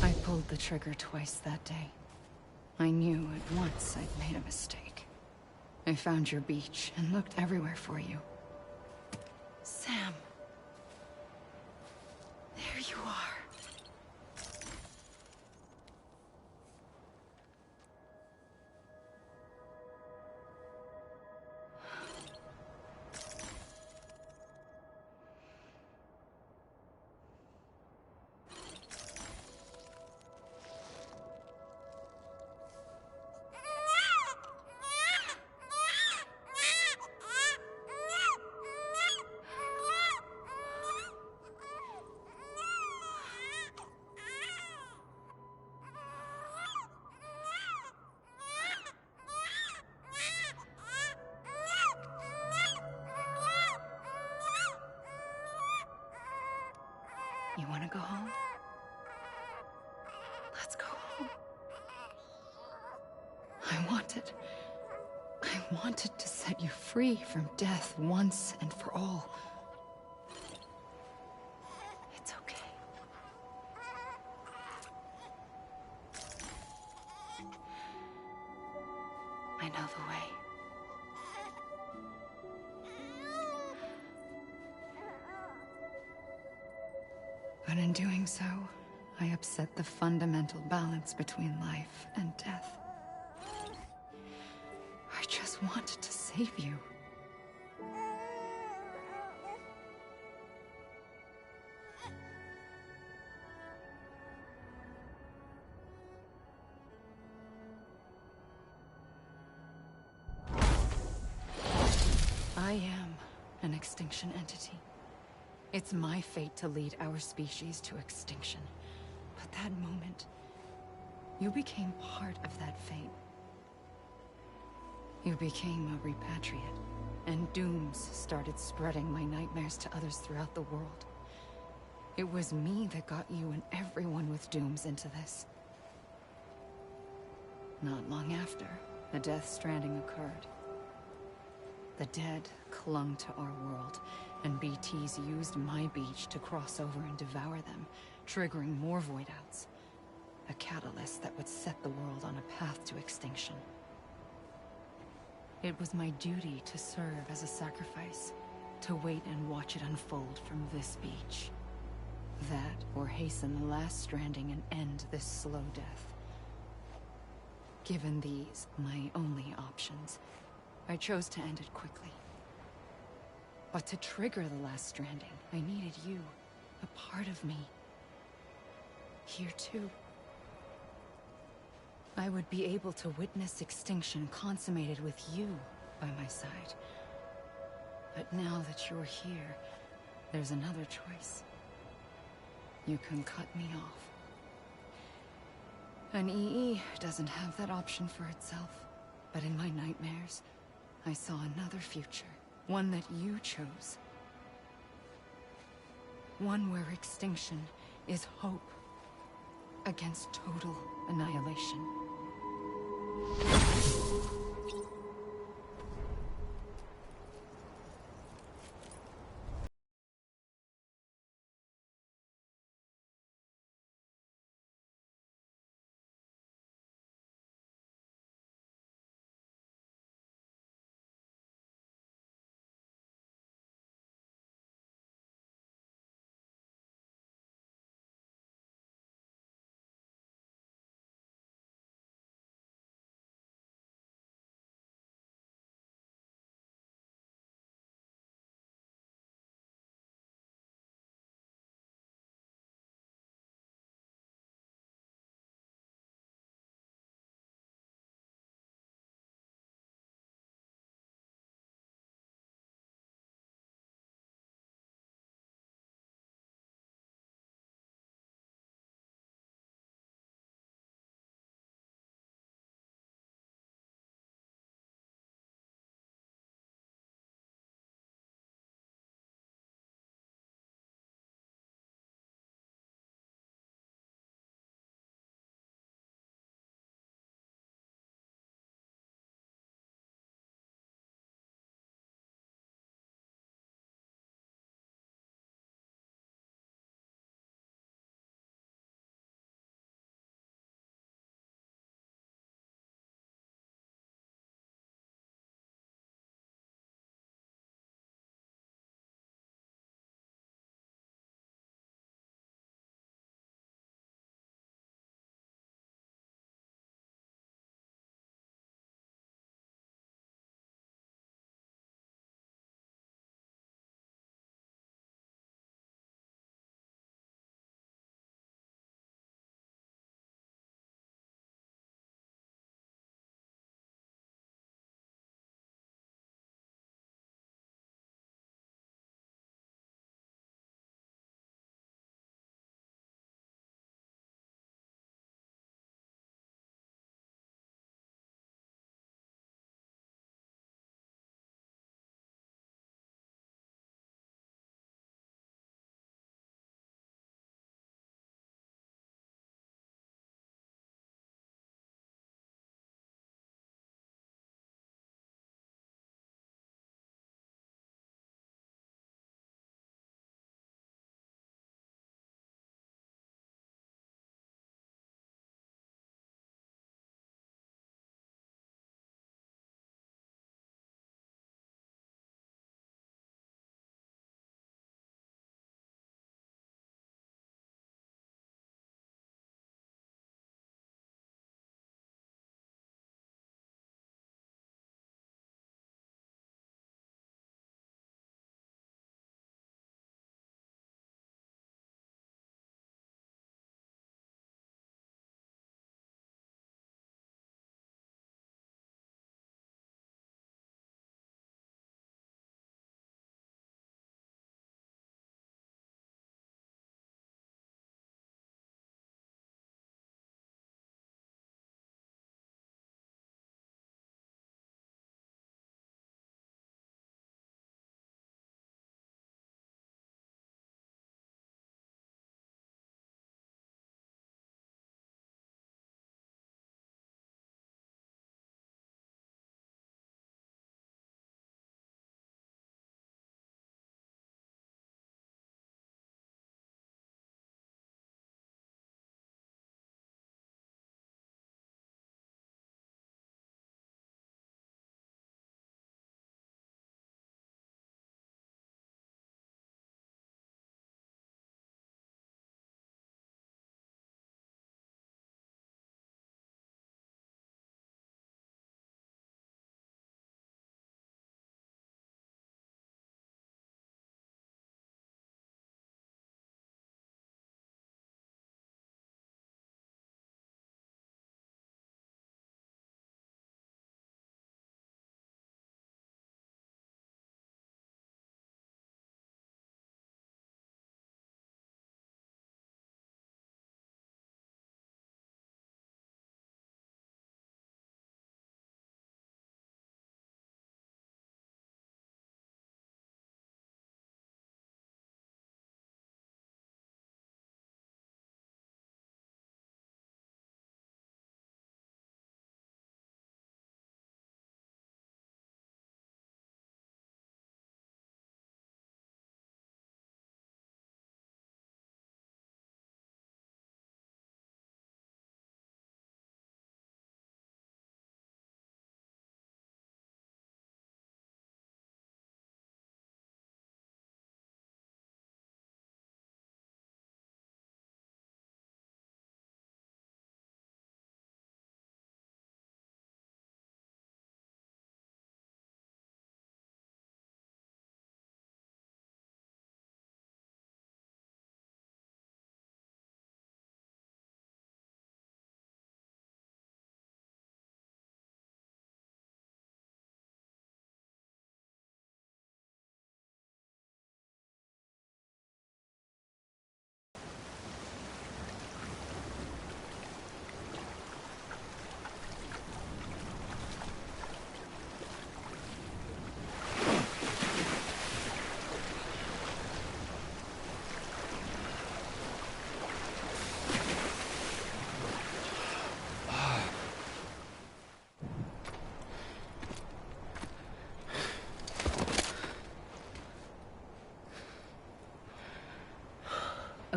I pulled the trigger twice that day. I knew at once I'd made a mistake. I found your beach and looked everywhere for you. Sam. There you are. You want to go home? Let's go home. I wanted to set you free from death once and for all. It's okay. I know the way. But in doing so, I upset the fundamental balance between life and death. I just wanted to save you. extinction entity. It's my fate to lead our species to extinction. But that moment, you became part of that fate. You became a repatriate, and dooms started spreading my nightmares to others throughout the world. It was me that got you and everyone with dooms into this. Not long after, a death stranding occurred. The dead clung to our world, and BTs used my beach to cross over and devour them, triggering more void outs. A catalyst that would set the world on a path to extinction. It was my duty to serve as a sacrifice, to wait and watch it unfold from this beach. That, or hasten the last stranding and end this slow death. Given these, my only options, I chose to end it quickly. But to trigger the last stranding, I needed you, a part of me. Here too. I would be able to witness extinction consummated with you by my side. But now that you're here, there's another choice. You can cut me off. An EE doesn't have that option for itself. But in my nightmares, I saw another future. One that you chose. One where extinction is hope against total annihilation.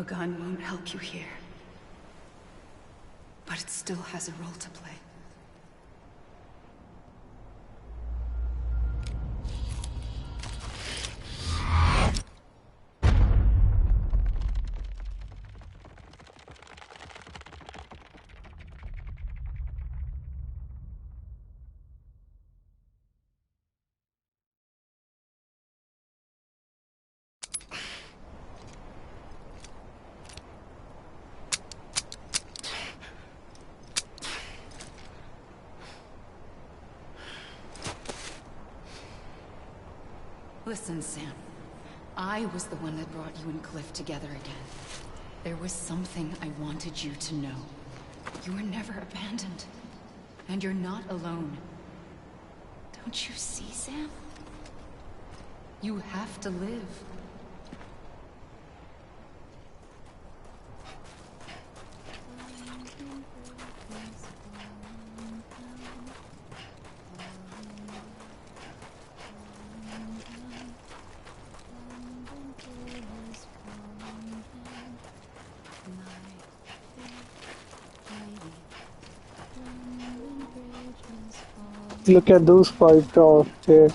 A gun won't help you here. But it still has a role to play. Listen, Sam. I was the one that brought you and Cliff together again. There was something I wanted you to know. You were never abandoned. And you're not alone. Don't you see, Sam? You have to live. Look at those 5 towers there.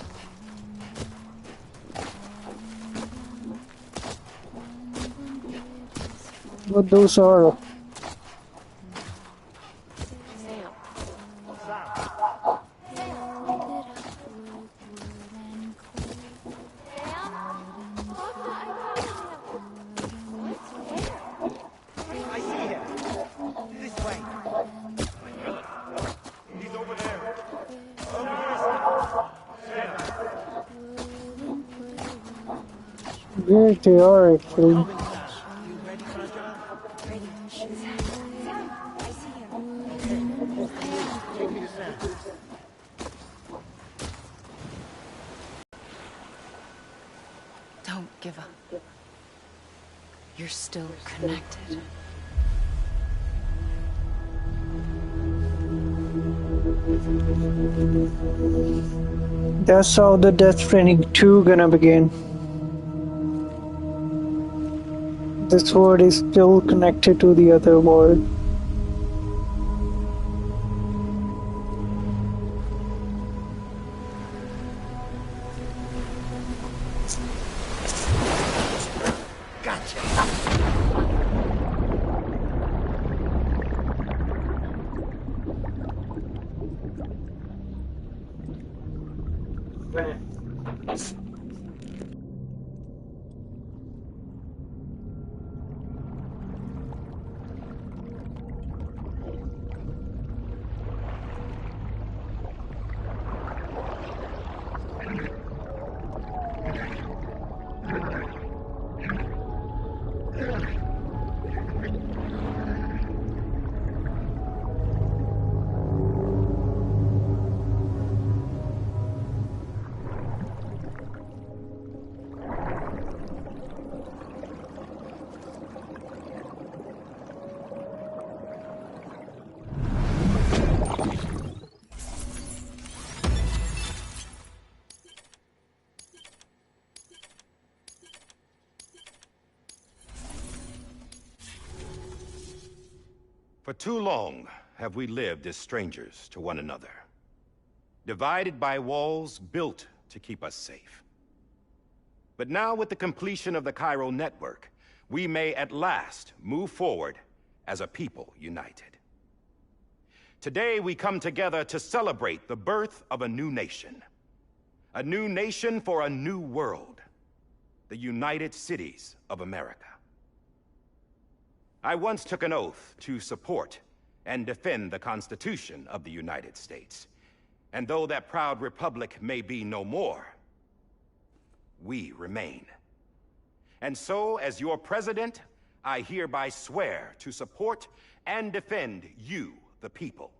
What those are? Where they are actually. Don't give up. You're still connected. That's how the Death Stranding 2 gonna begin. This world is still connected to the other world. For too long have we lived as strangers to one another, divided by walls built to keep us safe. But now, with the completion of the Cairo network, we may at last move forward as a people united. Today, we come together to celebrate the birth of a new nation for a new world, the United Cities of America. I once took an oath to support and defend the Constitution of the United States. And though that proud republic may be no more, we remain. And so, as your president, I hereby swear to support and defend you, the people.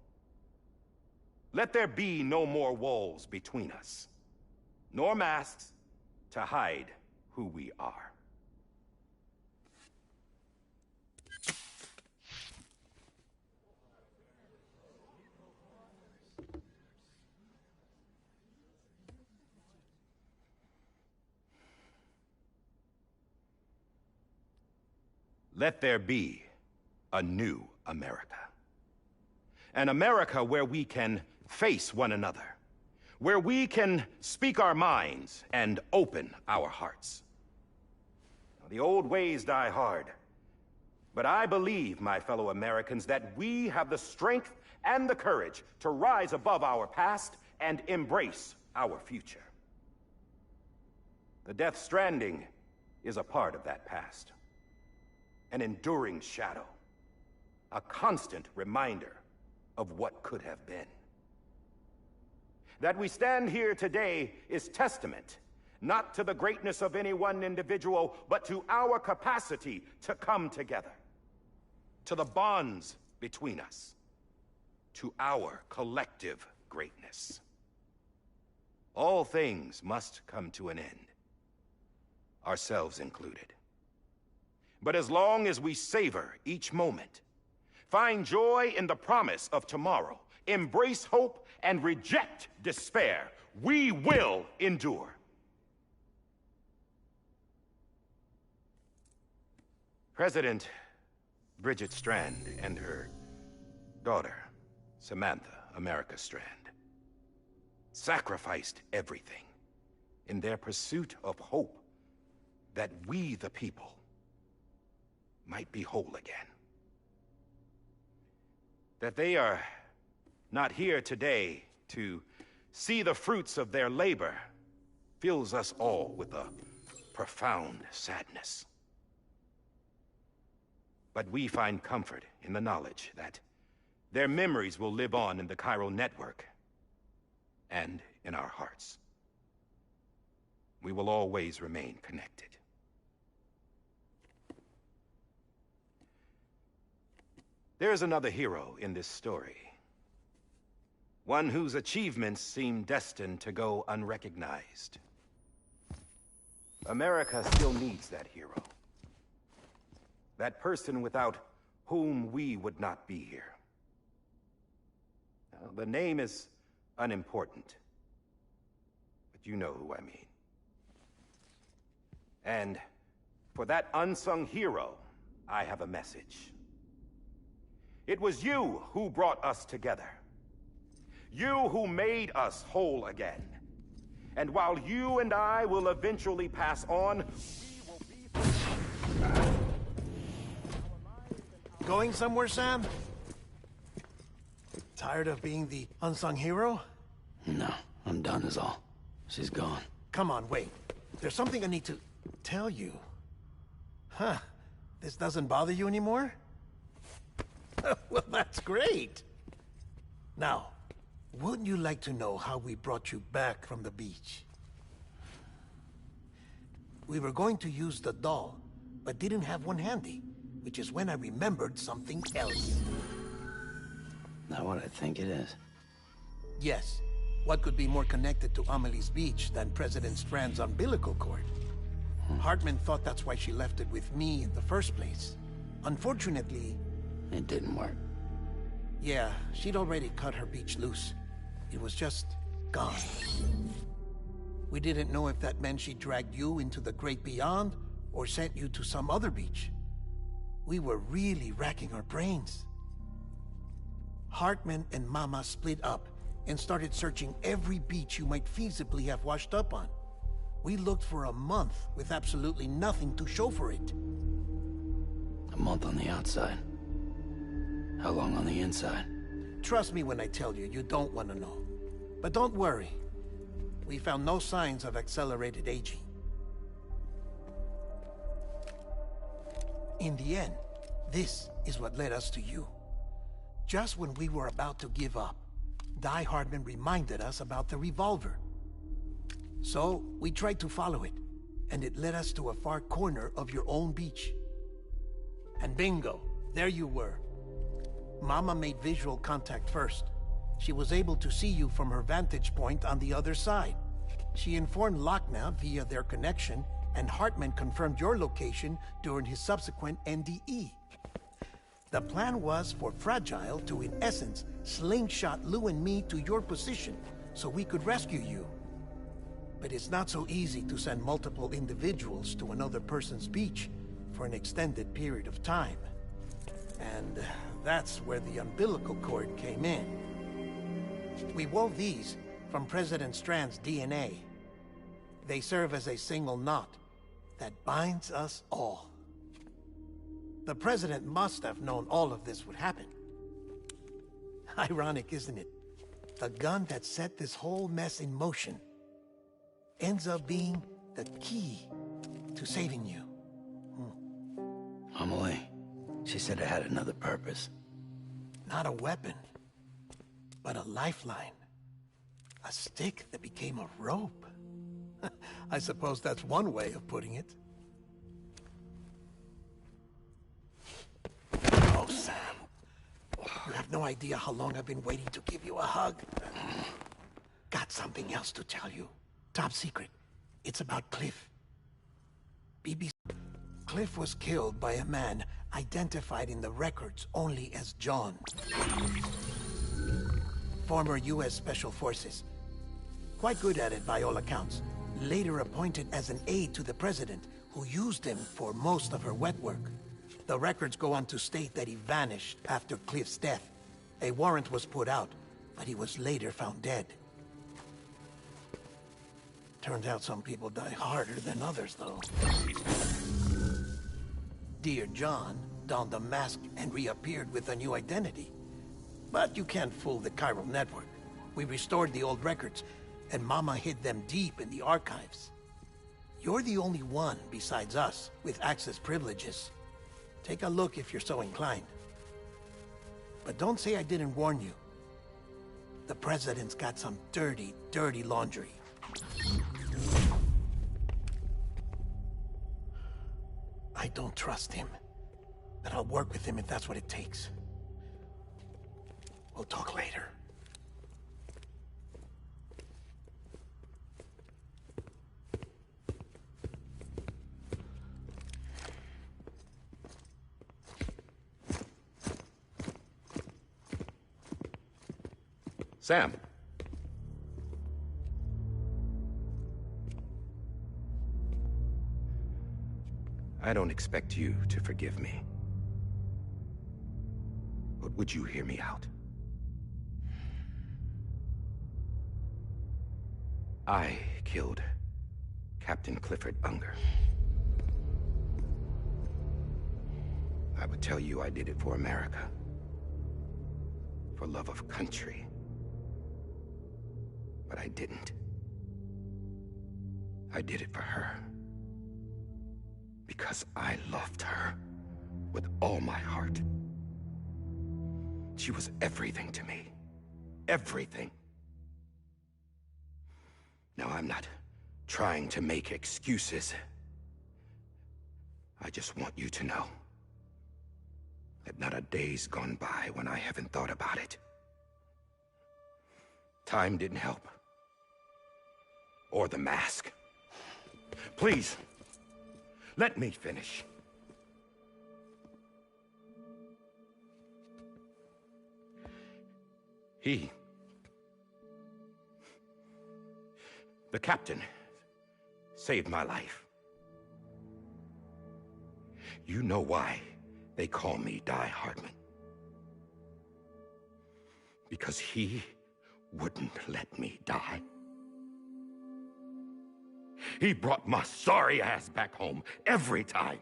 Let there be no more walls between us, nor masks to hide who we are. let there be a new America. An America where we can face one another, where we can speak our minds and open our hearts. Now, the old ways die hard, but I believe, my fellow Americans, that we have the strength and the courage to rise above our past and embrace our future. The Death Stranding is a part of that past. An enduring shadow. A constant reminder of what could have been. That we stand here today is testament, not to the greatness of any one individual, but to our capacity to come together. To the bonds between us. To our collective greatness. All things must come to an end. Ourselves included. But as long as we savor each moment, find joy in the promise of tomorrow, embrace hope, and reject despair, we will endure. President Bridget Strand and her daughter, Samantha America Strand, sacrificed everything in their pursuit of hope that we, the people, might be whole again. That they are not here today to see the fruits of their labor fills us all with a profound sadness. But we find comfort in the knowledge that their memories will live on in the chiral network and in our hearts. We will always remain connected. There's another hero in this story. One whose achievements seem destined to go unrecognized. America still needs that hero. That person without whom we would not be here. Now, the name is unimportant, but you know who I mean. And for that unsung hero, I have a message. It was you who brought us together. You who made us whole again. And while you and I will eventually pass on, we will be... Going somewhere, Sam? Tired of being the unsung hero? No, I'm done is all. She's gone. Come on, wait. There's something I need to tell you. Huh. This doesn't bother you anymore? Well, that's great. Now, wouldn't you like to know how we brought you back from the beach? We were going to use the doll, but didn't have one handy, which is when I remembered something else. Not what I think it is. Yes. What could be more connected to Amelie's beach than President Strand's umbilical cord? Hartman thought that's why she left it with me in the first place. Unfortunately... It didn't work. Yeah, she'd already cut her beach loose. It was just gone. We didn't know if that meant she dragged you into the great beyond, or sent you to some other beach. We were really racking our brains. Hartman and Mama split up and started searching every beach you might feasibly have washed up on. We looked for a month with absolutely nothing to show for it. A month on the outside. How long on the inside? Trust me when I tell you, you don't want to know. But don't worry. We found no signs of accelerated aging. In the end, this is what led us to you. Just when we were about to give up, Die Hartman reminded us about the revolver. So, we tried to follow it, and it led us to a far corner of your own beach. And bingo, there you were. Mama made visual contact first. She was able to see you from her vantage point on the other side. She informed Lochner via their connection, and Hartman confirmed your location during his subsequent NDE. The plan was for Fragile to, in essence, slingshot Lou and me to your position so we could rescue you. But it's not so easy to send multiple individuals to another person's beach, for an extended period of time. And that's where the umbilical cord came in. We wove these from President Strand's DNA. They serve as a single knot that binds us all. The President must have known all of this would happen. Ironic, isn't it? The gun that set this whole mess in motion ends up being the key to saving you. Amelie, she said it had another purpose. Not a weapon, but a lifeline. A stick that became a rope. I suppose that's one way of putting it. Oh, Sam. You have no idea how long I've been waiting to give you a hug. Got something else to tell you. Top secret. It's about Cliff. BBC. Cliff was killed by a man identified in the records only as John. Former U.S. Special Forces. Quite good at it by all accounts. Later appointed as an aide to the President, who used him for most of her wet work. The records go on to state that he vanished after Cliff's death. A warrant was put out, but he was later found dead. Turns out some people die harder than others, though. Dear John donned a mask and reappeared with a new identity. But you can't fool the chiral network. We restored the old records, and Mama hid them deep in the archives. You're the only one besides us with access privileges. Take a look if you're so inclined. But don't say I didn't warn you. The President's got some dirty, dirty laundry. I don't trust him, but I'll work with him if that's what it takes. We'll talk later. Sam. I don't expect you to forgive me. But would you hear me out? I killed Captain Clifford Unger. I would tell you I did it for America. For love of country. But I didn't. I did it for her. Because I loved her with all my heart. She was everything to me. Everything. Now, I'm not trying to make excuses. I just want you to know that not a day's gone by when I haven't thought about it. Time didn't help. Or the mask. Please, let me finish. The captain, saved my life. You know why they call me Die Hardman. Because he wouldn't let me die. He brought my sorry ass back home every time.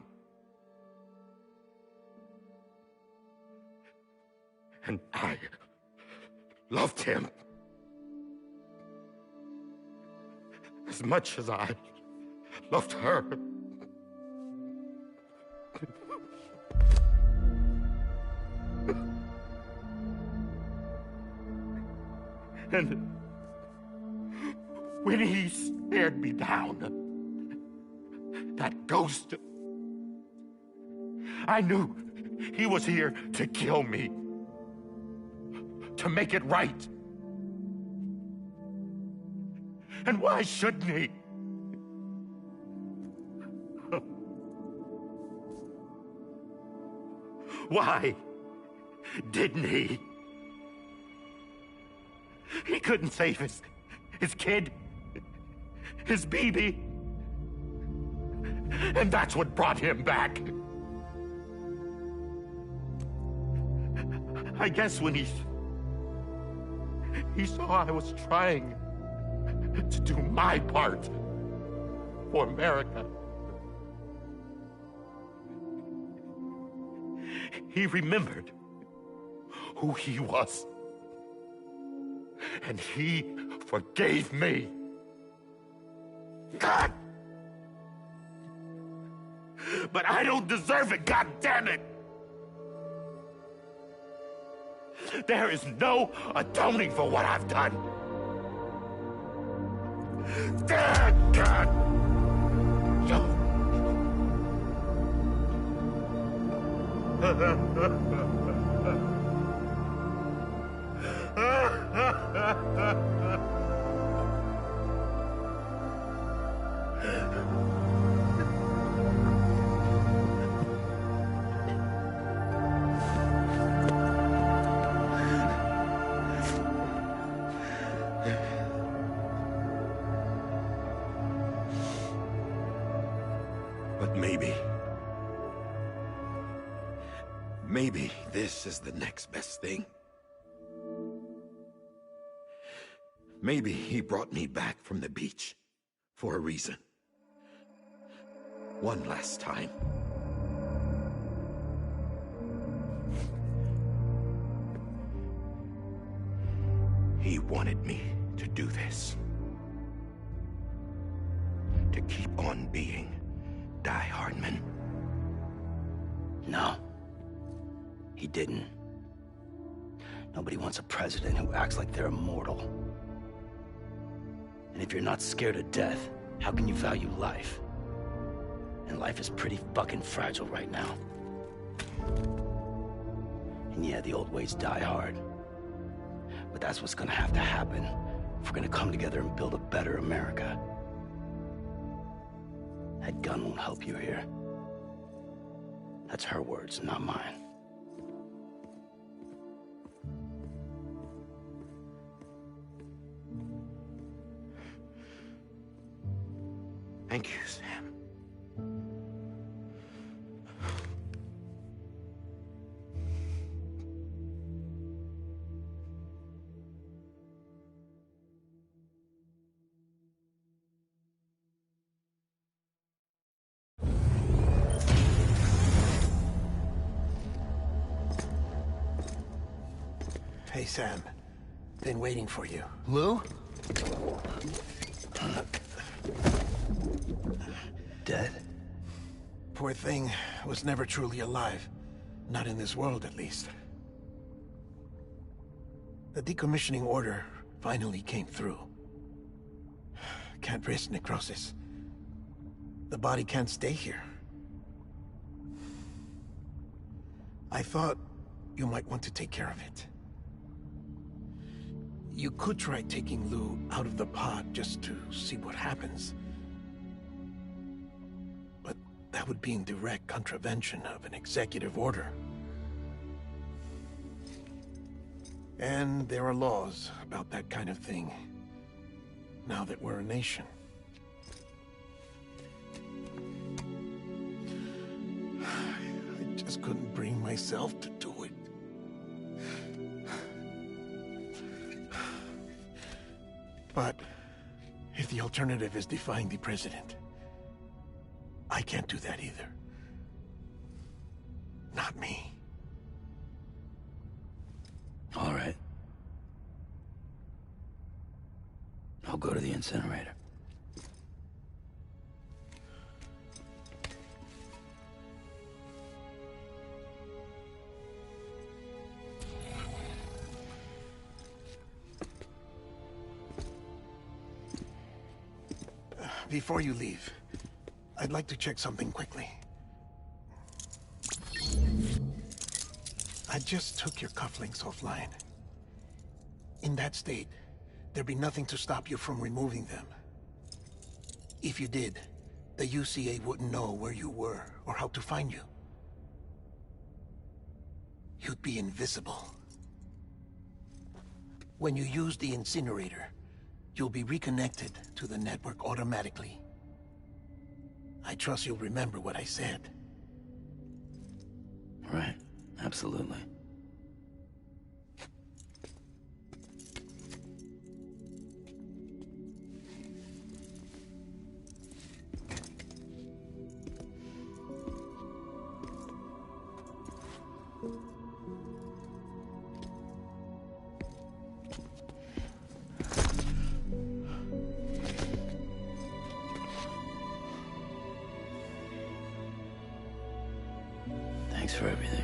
And I loved him as much as I loved her. And when he stared me down, that ghost, I knew he was here to kill me, to make it right. And why shouldn't he? Why didn't he? He couldn't save his kid, his baby. And that's what brought him back. I guess when he saw I was trying to do my part for America, he remembered who he was. And he forgave me. God! But I don't deserve it, God damn it! There is no atoning for what I've done. God! But maybe this is the next best thing. Maybe he brought me back from the beach for a reason. One last time. He wanted me to do this. To keep on being Die Hardman. No. He didn't. Nobody wants a president who acts like they're immortal. And if you're not scared of death, how can you value life? And life is pretty fucking fragile right now. And yeah, the old ways die hard. But that's what's gonna have to happen if we're gonna come together and build a better America. That gun won't help you here. That's her words, not mine. Thank you, Sam. Hey, Sam. Been waiting for you. Lou? Dead? Poor thing was never truly alive. Not in this world, at least. The decommissioning order finally came through. Can't risk necrosis. The body can't stay here. I thought you might want to take care of it. You could try taking Lou out of the pod just to see what happens. But that would be in direct contravention of an executive order. And there are laws about that kind of thing, now that we're a nation. I just couldn't bring myself to do it. But if the alternative is defying the president, I can't do that either. Not me. All right. I'll go to the incinerator. Before you leave, I'd like to check something quickly. I just took your cufflinks offline. In that state, there'd be nothing to stop you from removing them. If you did, the UCA wouldn't know where you were or how to find you. You'd be invisible. When you use the incinerator, you'll be reconnected to the network automatically. I trust you'll remember what I said. Right. Absolutely. Thanks for everything.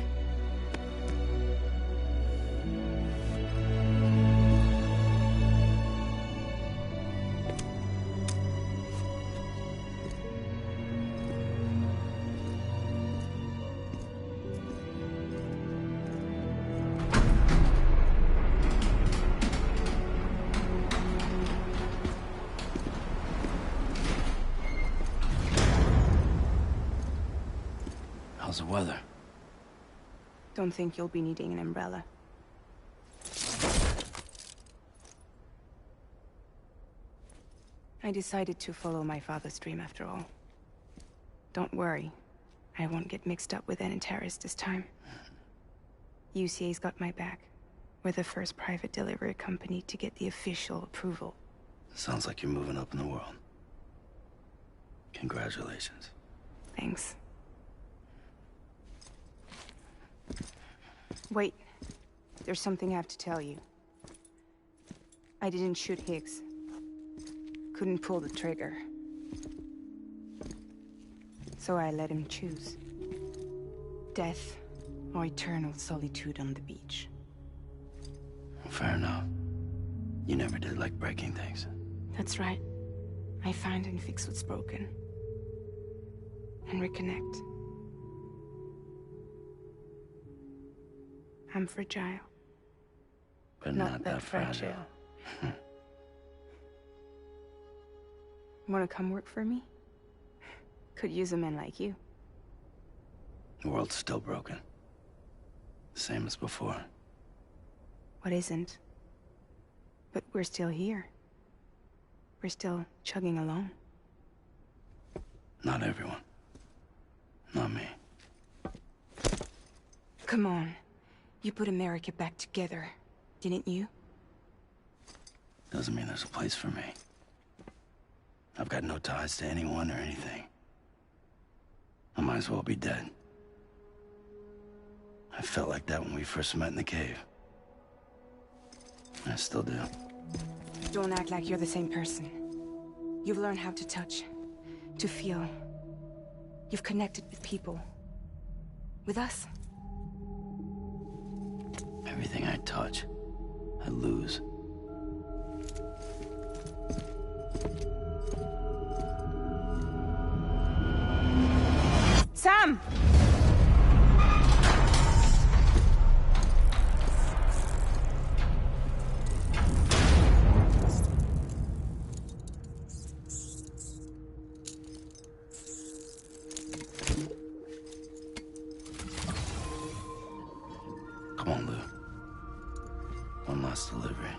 How's the weather? Don't think you'll be needing an umbrella. I decided to follow my father's dream after all. Don't worry. I won't get mixed up with any terrorists this time. UCA's got my back. We're the first private delivery company to get the official approval. Sounds like you're moving up in the world. Congratulations. Thanks. Wait. There's something I have to tell you. I didn't shoot Higgs. Couldn't pull the trigger. So I let him choose. Death or eternal solitude on the beach. Fair enough. You never did like breaking things. That's right. I find and fix what's broken. And reconnect. I'm fragile. But not that fragile. Wanna come work for me? Could use a man like you. The world's still broken. Same as before. What isn't? But we're still here. We're still chugging along. Not everyone. Not me. Come on. You put America back together, didn't you? Doesn't mean there's a place for me. I've got no ties to anyone or anything. I might as well be dead. I felt like that when we first met in the cave. I still do. Don't act like you're the same person. You've learned how to touch, to feel. You've connected with people. With us. Everything I touch, I lose. Sam! Come on, Lou. One last delivery.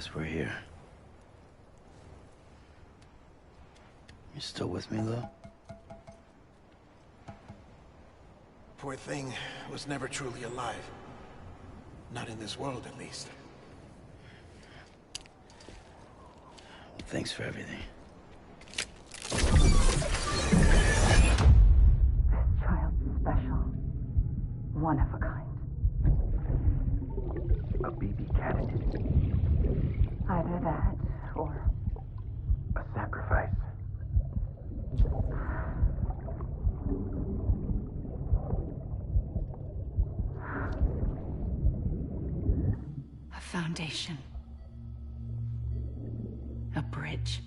guess we're here. You still with me, though? Poor thing was never truly alive. Not in this world, at least. Thanks for everything. Child special. One of a kind. A BB candidate. Either that, or... A sacrifice. A foundation. A bridge.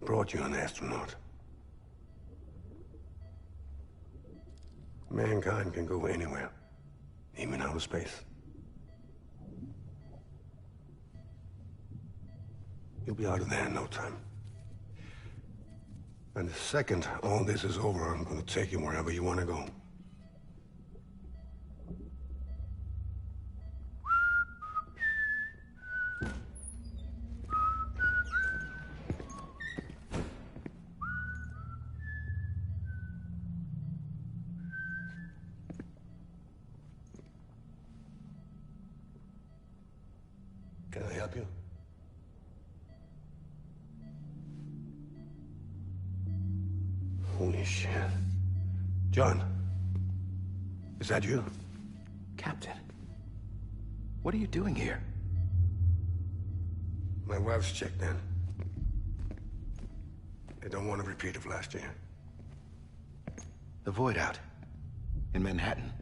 Brought you an astronaut. Mankind can go anywhere, even outer space. You'll be out of there in no time. And the second all this is over, I'm gonna take you wherever you want to go. Can I help you? Holy shit. John, is that you? Captain, what are you doing here? My wife's checked in. They don't want a repeat of last year. The Void out in Manhattan.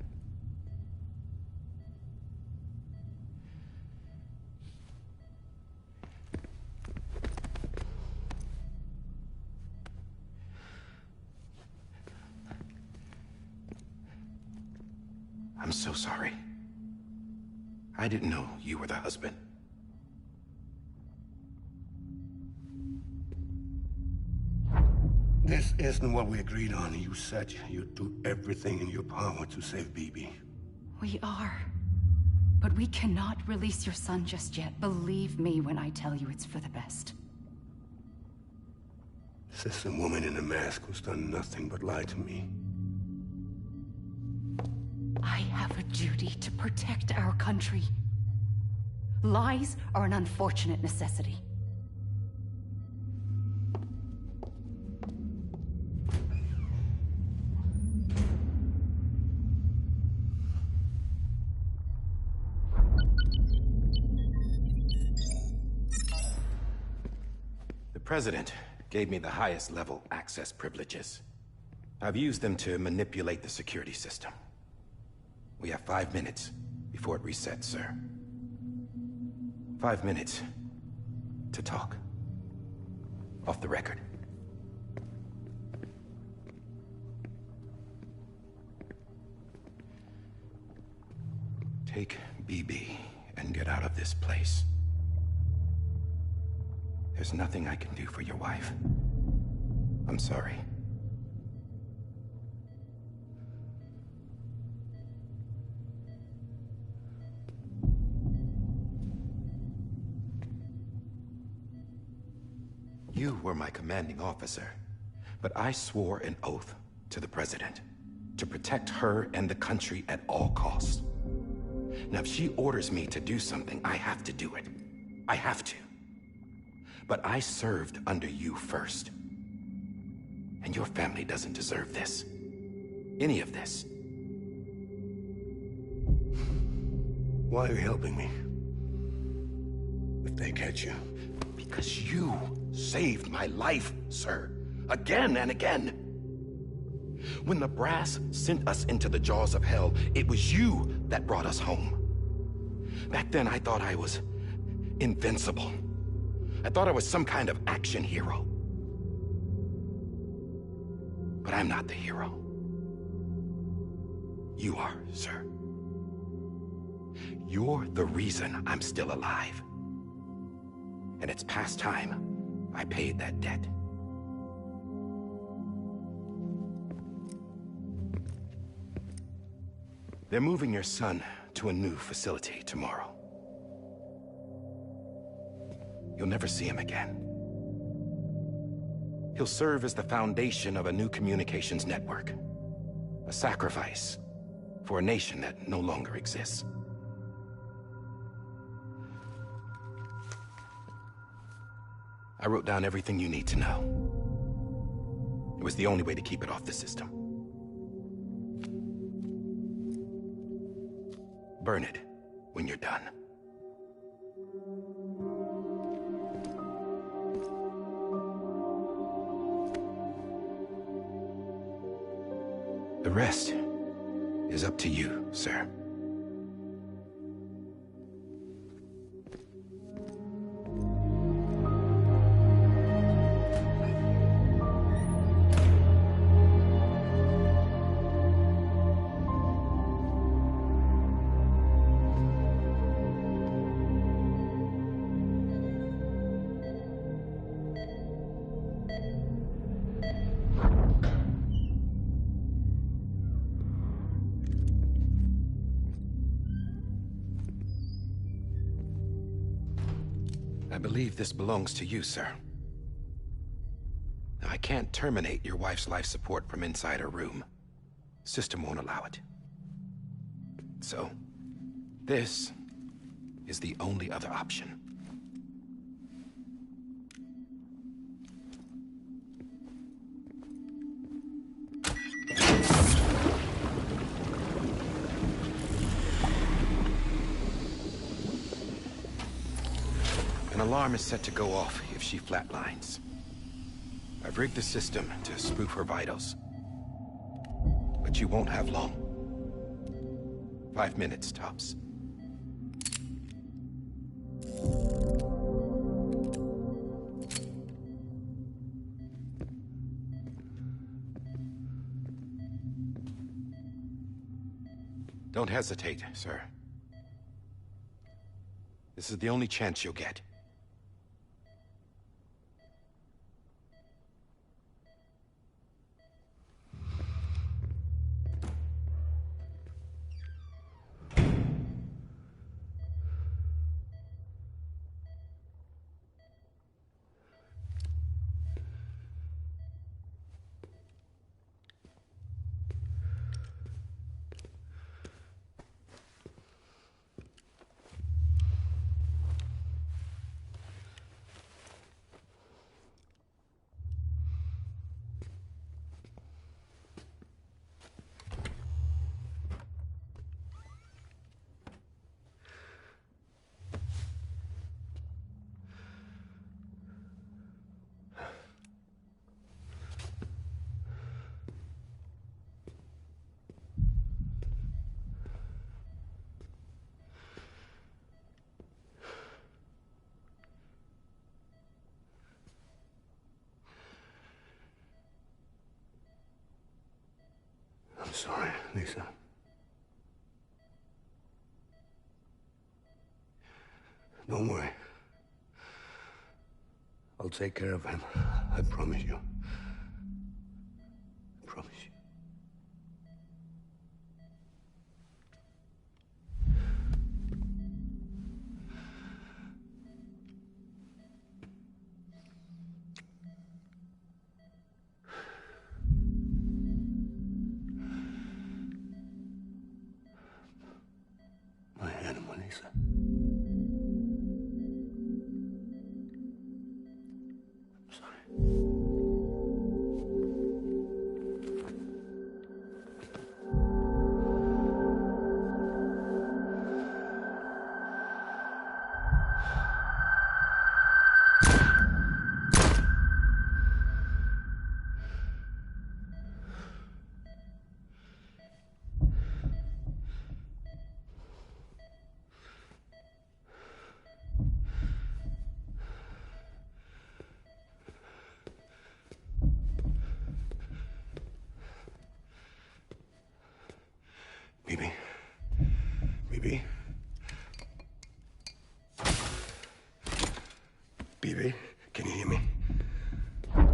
I'm so sorry. I didn't know you were the husband. This isn't what we agreed on. You said you'd do everything in your power to save BB. We are. But we cannot release your son just yet. Believe me when I tell you it's for the best. This is a woman in a mask who's done nothing but lie to me. I have a duty to protect our country. Lies are an unfortunate necessity. The President gave me the highest level access privileges. I've used them to manipulate the security system. We have 5 minutes before it resets, sir. 5 minutes to talk. Off the record. Take BB and get out of this place. There's nothing I can do for your wife. I'm sorry. You were my commanding officer, but I swore an oath to the President to protect her and the country at all costs. Now, if she orders me to do something, I have to do it. I have to. But I served under you first. And your family doesn't deserve this. Any of this. Why are you helping me? If they catch you. Because you saved my life, sir. Again and again. When the brass sent us into the jaws of hell, it was you that brought us home. Back then, I thought I was invincible. I thought I was some kind of action hero. But I'm not the hero. You are, sir. You're the reason I'm still alive. And it's past time I paid that debt. They're moving your son to a new facility tomorrow. You'll never see him again. He'll serve as the foundation of a new communications network. A sacrifice for a nation that no longer exists. I wrote down everything you need to know. It was the only way to keep it off the system. Burn it when you're done. The rest is up to you, sir. I believe this belongs to you, sir. I can't terminate your wife's life support from inside her room. System won't allow it. So, this is the only other option. An alarm is set to go off if she flatlines. I've rigged the system to spoof her vitals. But you won't have long. 5 minutes, tops. Don't hesitate, sir. This is the only chance you'll get. I'm sorry, Lisa. Don't worry. I'll take care of him. I promise you. I promise you. My animal, Lisa. I'm sorry. Bibi? Bibi? Bibi, can you hear me? Can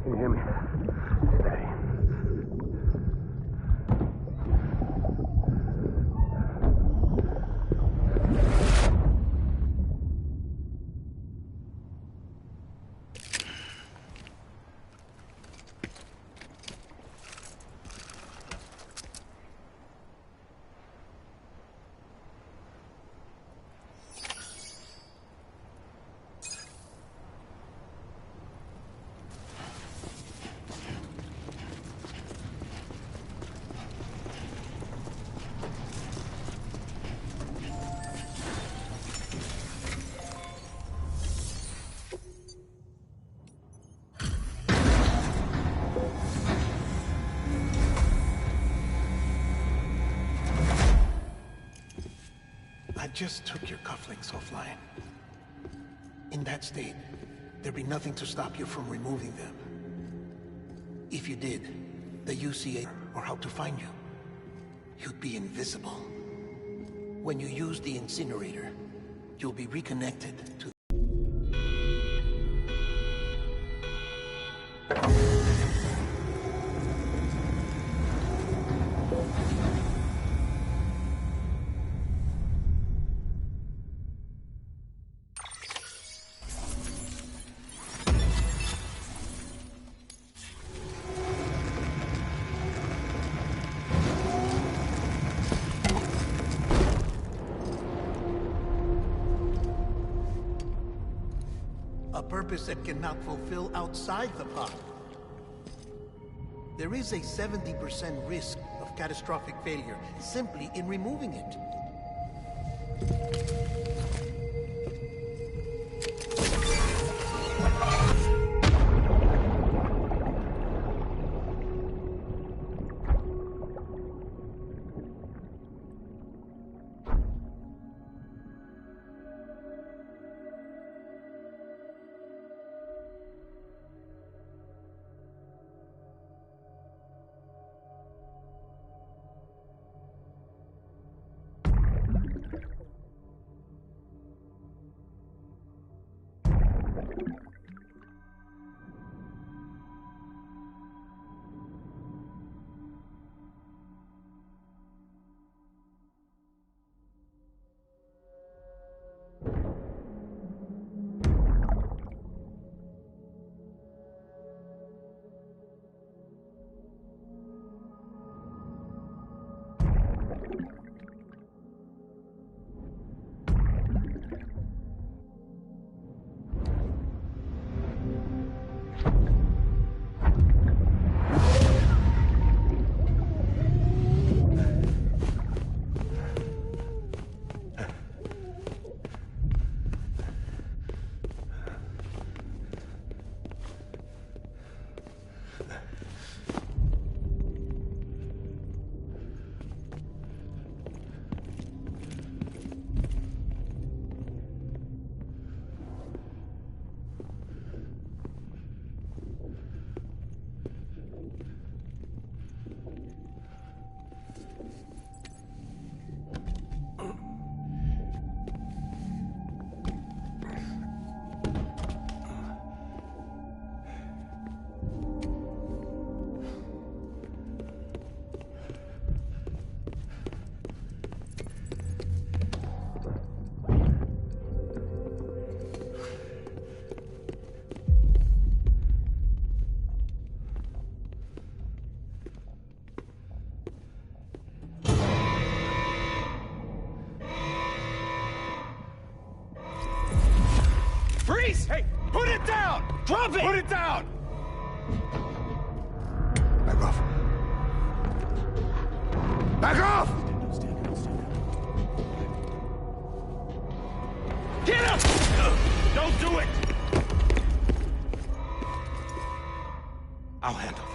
you hear me? Steady. just took your cufflinks offline. In that state, there'd be nothing to stop you from removing them. If you did, the UCA or how to find you, you'd be invisible. When you use the incinerator, you'll be reconnected to... A purpose that cannot fulfill outside the pod. There is a 70% risk of catastrophic failure simply in removing it. Freeze! Hey, put it down! Drop it! Put it down! Back off. Back off! Get him! Don't do it! I'll handle this.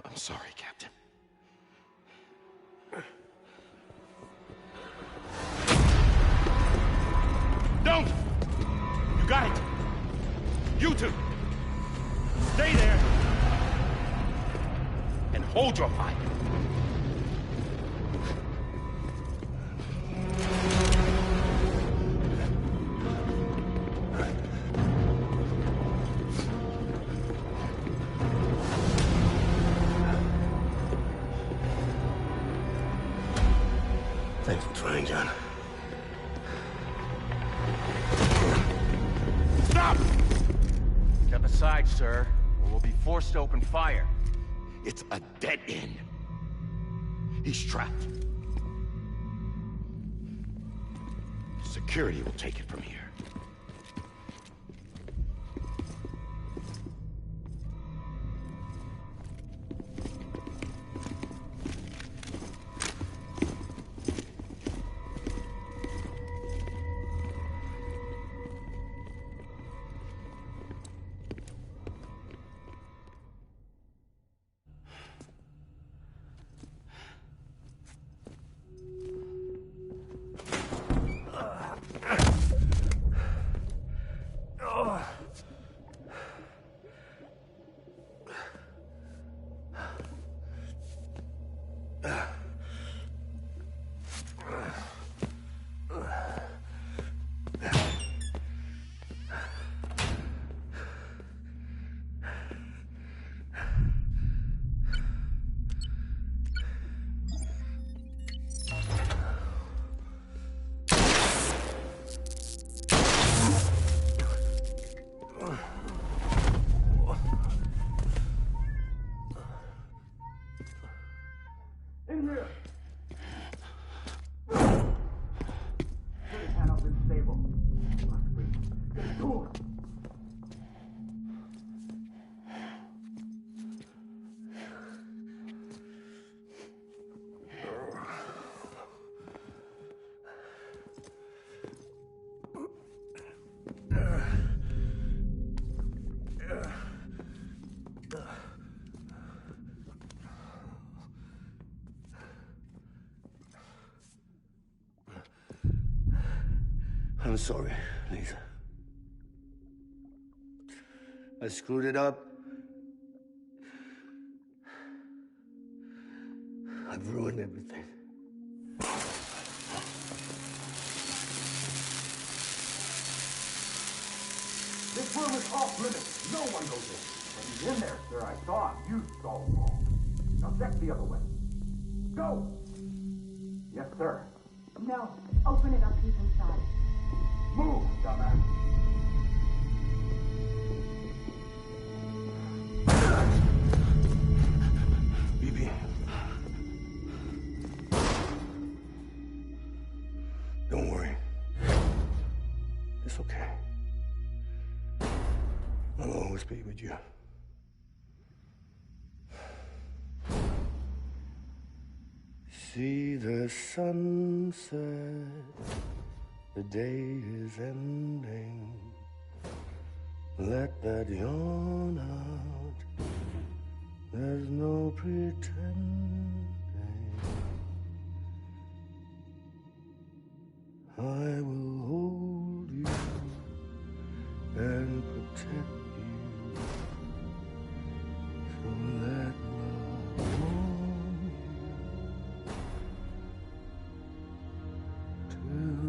I'm sorry, Captain. Don't! You got it! You two! Stay there! And hold your fire! Thanks for trying, John. Stop! Step aside. sir, or we'll be forced to open fire. It's a dead end. He's trapped. Security will take it from here. I'm sorry, Lisa. I screwed it up. I've ruined everything. This room is off limits. No one goes in. But he's in there, sir. I saw him. You saw him all. Now check the other way. Go! Yes, sir. No. Open it up. He's inside. Move, dumbass. BB. Don't worry. It's okay. I'll always be with you. See the sunset. The day is ending. Let that yawn out. There's no pretending. I will hold you and protect you. So let love warm you till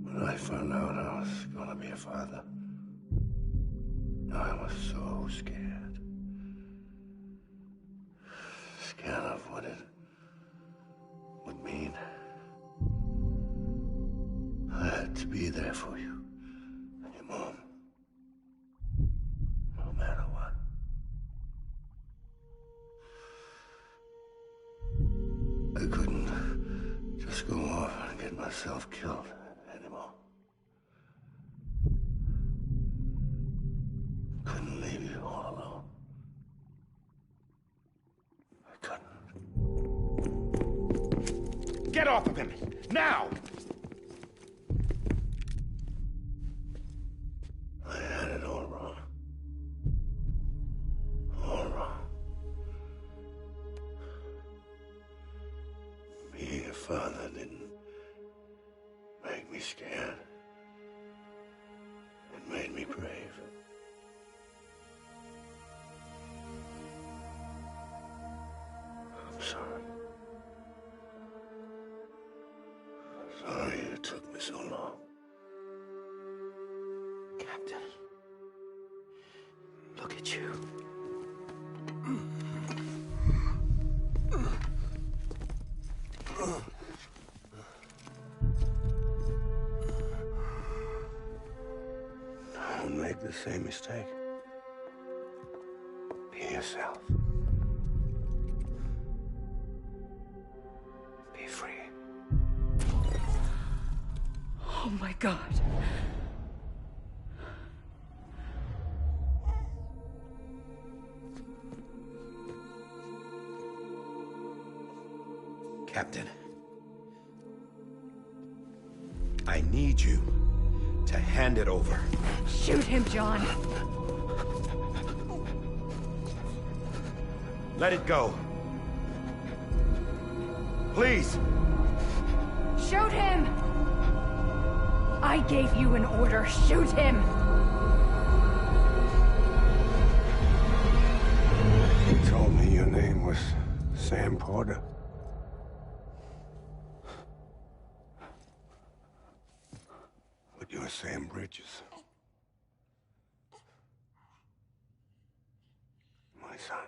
When I found out I was gonna be a father, I was so scared. Scared of what it would mean. I had to be there for you and your mom, no matter what. I couldn't just go off and get myself killed anymore. Couldn't leave you all alone. I couldn't. Get off of him! Now! I had it all wrong. All wrong. Being a father didn't make me scared. for so long. Captain, look at you. Don't make the same mistake. Be yourself. Be free. Oh my God. Captain, I need you to hand it over. Shoot him, John. Let it go. Please. Shoot him! I gave you an order. Shoot him! You told me your name was Sam Porter. But you're Sam Bridges. My son.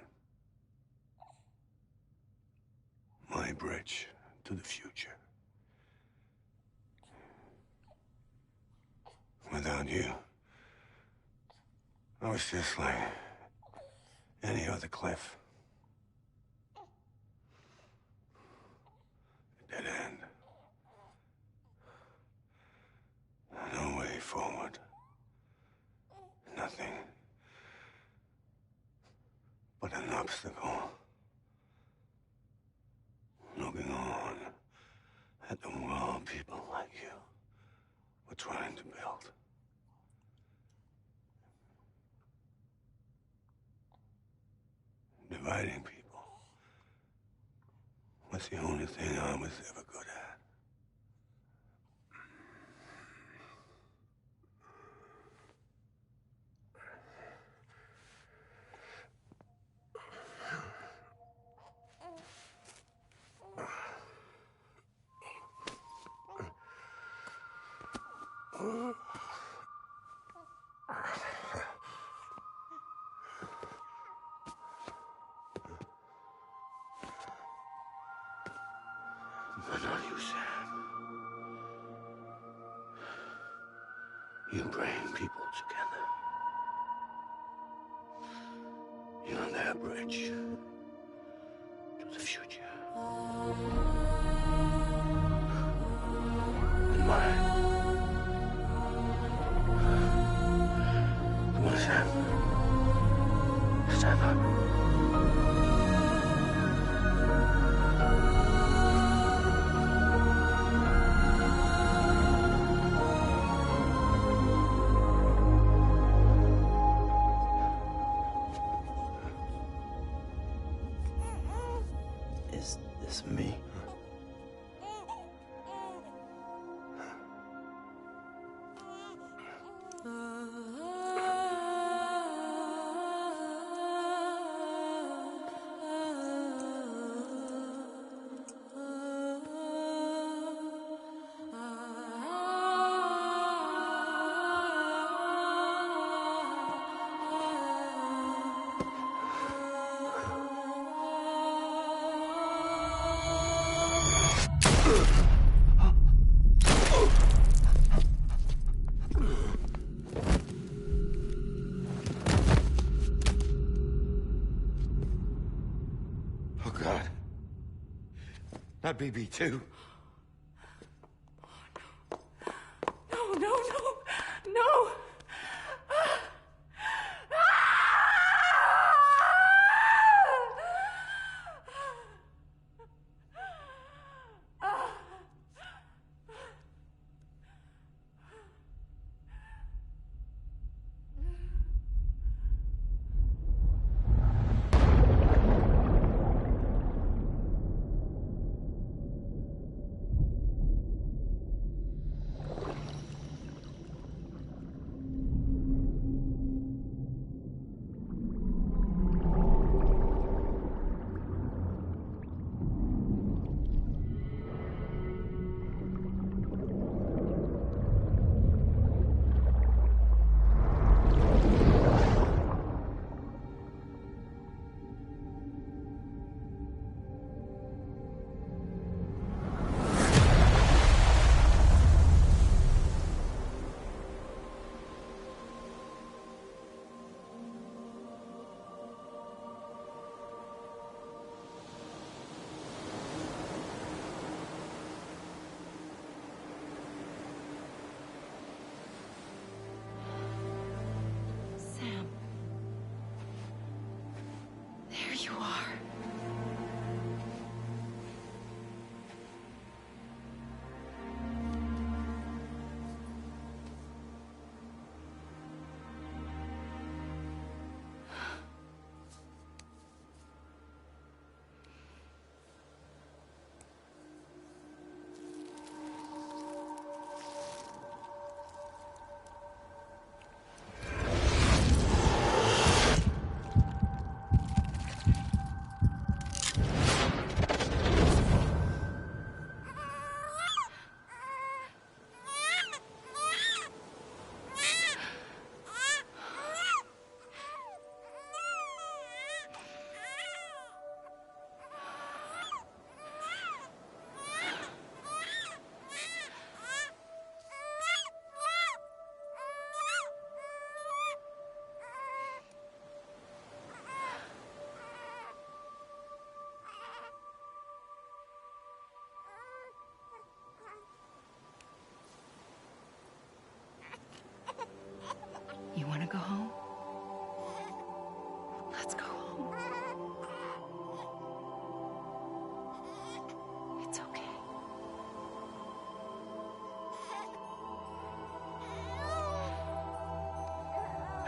My bridge to the future. Without you, I was just like any other Cliff. A dead end. No way forward. Nothing but an obstacle. Looking on at the world people like you were trying to build. Dividing people was the only thing I was ever good at. But not you, Sam. You bring people together. You're their bridge to the future. And mine. Come on, Sam. Stand up. Is this me? Oh, God. Not BB2. No, no, no, no!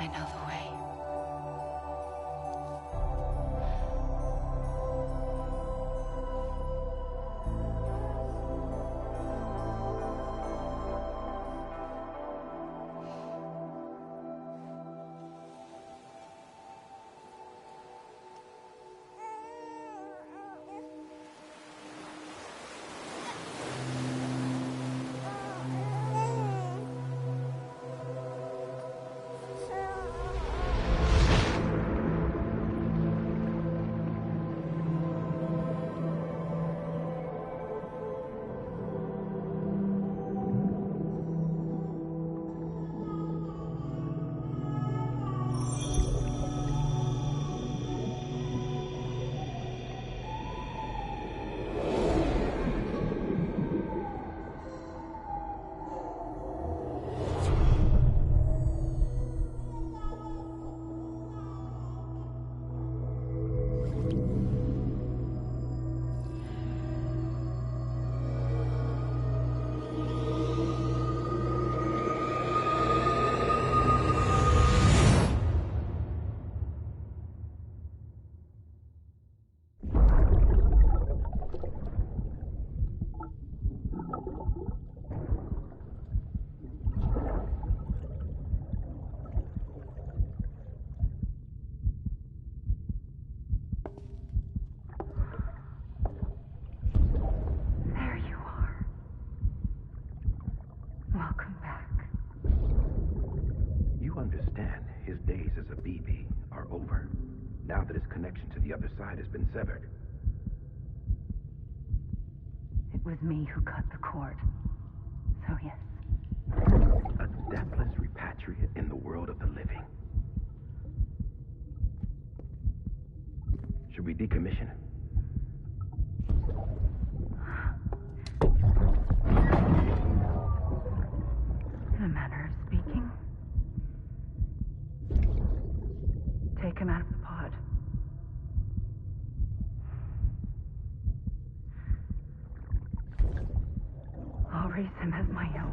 I know the way. Welcome back. You understand his days as a BB are over, now that his connection to the other side has been severed. It was me who cut the cord. So yes. A deathless repatriate in the world of the living. Should we decommission him? In a manner of speaking. Take him out of the pod. I'll raise him as my own.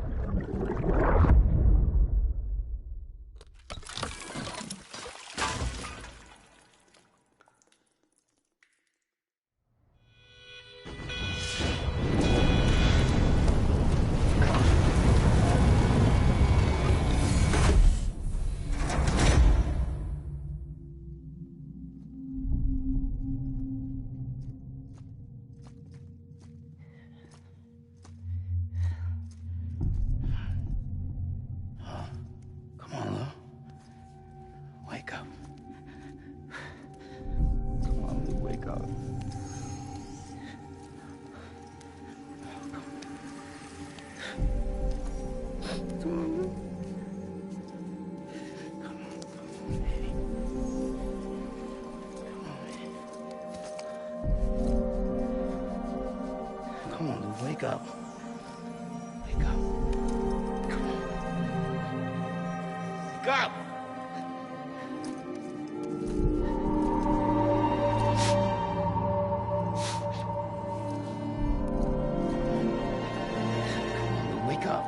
Come on, Lou, wake up. Wake up. Come on. Wake up! Wake up.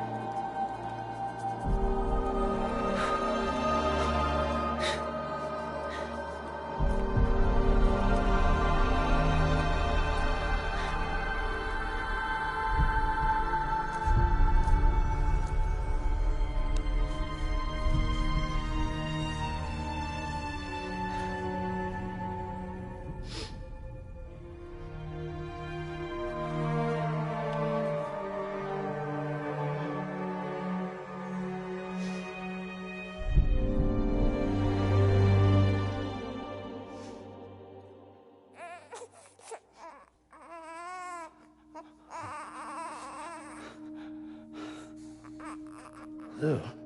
Lou.